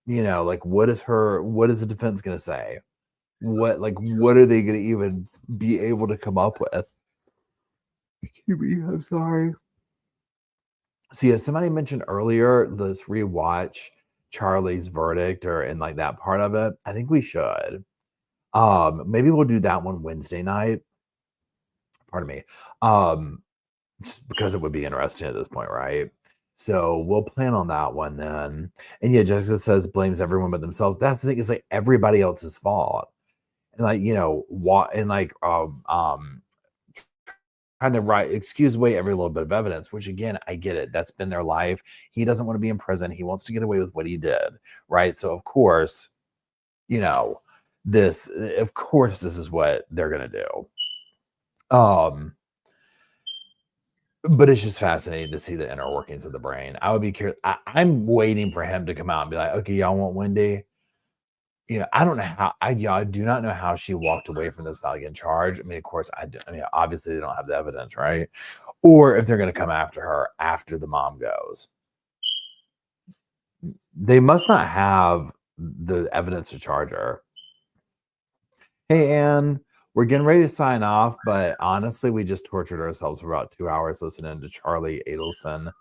Like what is the defense going to say? What are they going to even be able to come up with? Excuse me, I'm sorry. So yeah, somebody mentioned earlier, let's rewatch Charlie's verdict and like that part of it. I think we should. Maybe we'll do that one Wednesday night. Pardon me. Just because it would be interesting at this point, right? So we'll plan on that one then. And yeah, Jessica says blames everyone but themselves. That's the thing, it's like everybody else's fault. And like, trying to excuse away every little bit of evidence, which again, I get it. That's been their life. He doesn't want to be in prison. He wants to get away with what he did. Right. So of course, this is what they're gonna do. But it's just fascinating to see the inner workings of the brain. I would be curious. I'm waiting for him to come out and be like, okay, y'all want Wendy? I don't know how. I do not know how she walked away from this without getting charged. I mean, of course, obviously they don't have the evidence, right? Or if they're going to come after her after the mom goes, they must not have the evidence to charge her. Hey, Ann. We're getting ready to sign off, but honestly, we just tortured ourselves for about 2 hours listening to Charlie Adelson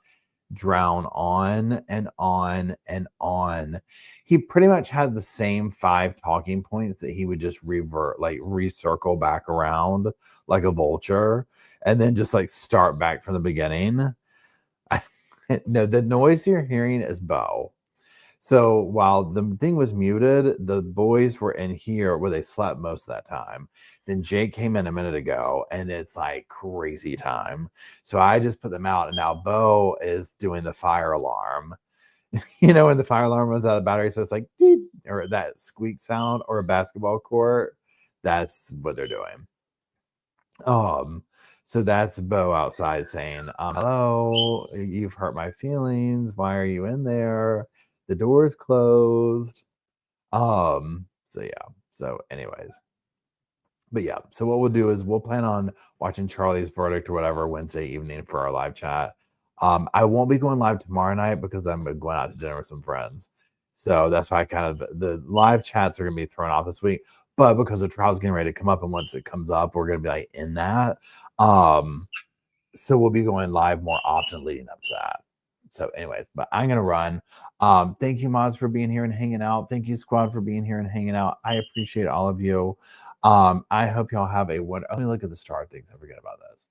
drown on and on and on. He pretty much had the same 5 talking points that he would just recircle back around like a vulture and then just like start back from the beginning. No, the noise you're hearing is Bo. So while the thing was muted, the boys were in here where they slept most of that time. Then Jake came in a minute ago, and it's like crazy time. So I just put them out, and now Bo is doing the fire alarm. When the fire alarm runs out of battery, so it's like deet, or that squeak sound, or a basketball court. That's what they're doing. So that's Bo outside saying, hello, you've hurt my feelings. Why are you in there? The door's closed. So yeah. So anyways. But yeah, so what we'll do is we'll plan on watching Charlie's Verdict or whatever Wednesday evening for our live chat. I won't be going live tomorrow night because I'm going out to dinner with some friends. So that's why the live chats are going to be thrown off this week. But because the trial's getting ready to come up, and once it comes up, we're going to be like in that. So we'll be going live more often leading up to that. So anyways, but I'm going to run. Thank you, mods, for being here and hanging out. Thank you, squad, for being here and hanging out. I appreciate all of you. I hope y'all have a wonderful. Let me look at the star things. I forget about this.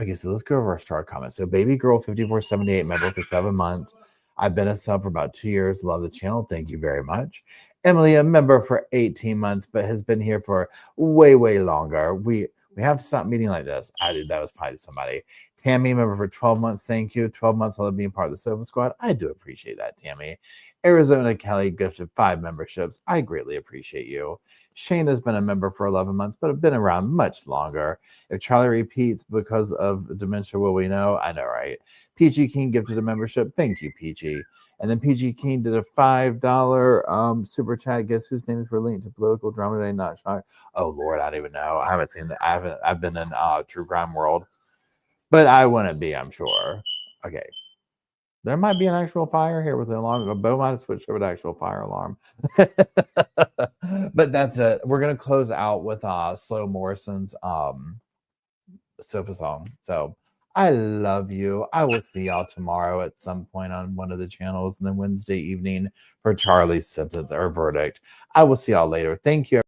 Okay, so let's go over our star comments. So Baby Girl 5478, member for 7 months. I've been a sub for about 2 years. Love the channel. Thank you very much. Emily, a member for 18 months, but has been here for way, way longer. We have to stop meeting like this. I did. That was probably somebody. Tammy, member for 12 months. Thank you. 12 months. I love being part of the Sofa Squad. I do appreciate that, Tammy. Arizona Kelly gifted 5 memberships. I greatly appreciate you. Shane has been a member for 11 months, but have been around much longer. If Charlie repeats because of dementia, will we know? I know, right? PG King gifted a membership. Thank you, PG. And then PG King did a $5 super chat. Guess whose names were linked to political drama today? Not shocked. Oh Lord, I don't even know. I haven't seen that. I've been in true crime world, but I wouldn't be. I'm sure. Okay, there might be an actual fire here with an alarm. Bo might have switched over to actual fire alarm. But that's it. We're gonna close out with Slow Morrison's Sofa song. So I love you. I will see y'all tomorrow at some point on one of the channels, and then Wednesday evening for Charlie's sentence or verdict. I will see y'all later. Thank you.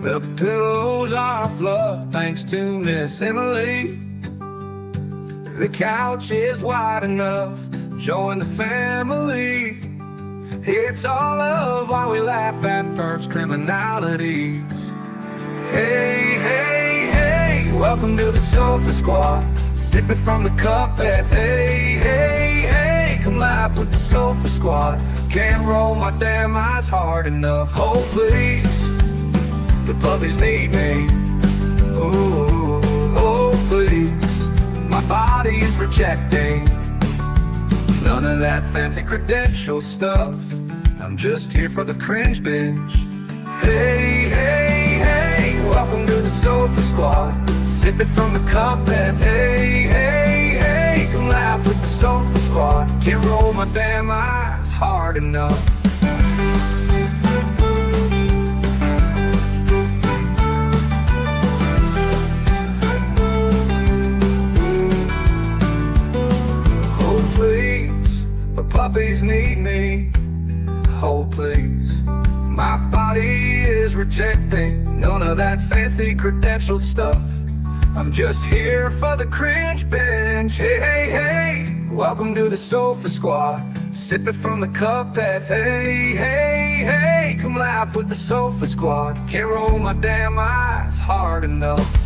The pillows are fluff thanks to Miss Emily. The couch is wide enough. Join the family. It's all love while we laugh at Bert's criminalities. Hey, hey, hey, welcome to the Sofa Squad. Sipping from the cup at hey, hey, hey, come laugh with the Sofa Squad. Can't roll my damn eyes hard enough. Oh, please, the puppies need me. Oh, oh, please, my body is rejecting none of that fancy credential stuff. I'm just here for the cringe binge. Hey, hey, hey, welcome to the Sofa Squad. Sipping from the cup and hey, hey, hey, come laugh with the Sofa Squad. Can't roll my damn eyes hard enough. Oh please, the puppies need me. Oh please, my body is rejecting none of that fancy credentialed stuff. I'm just here for the cringe binge. Hey, hey, hey, welcome to the Sofa Squad. Sipping from the cup that hey, hey, hey, come laugh with the Sofa Squad. Can't roll my damn eyes hard enough.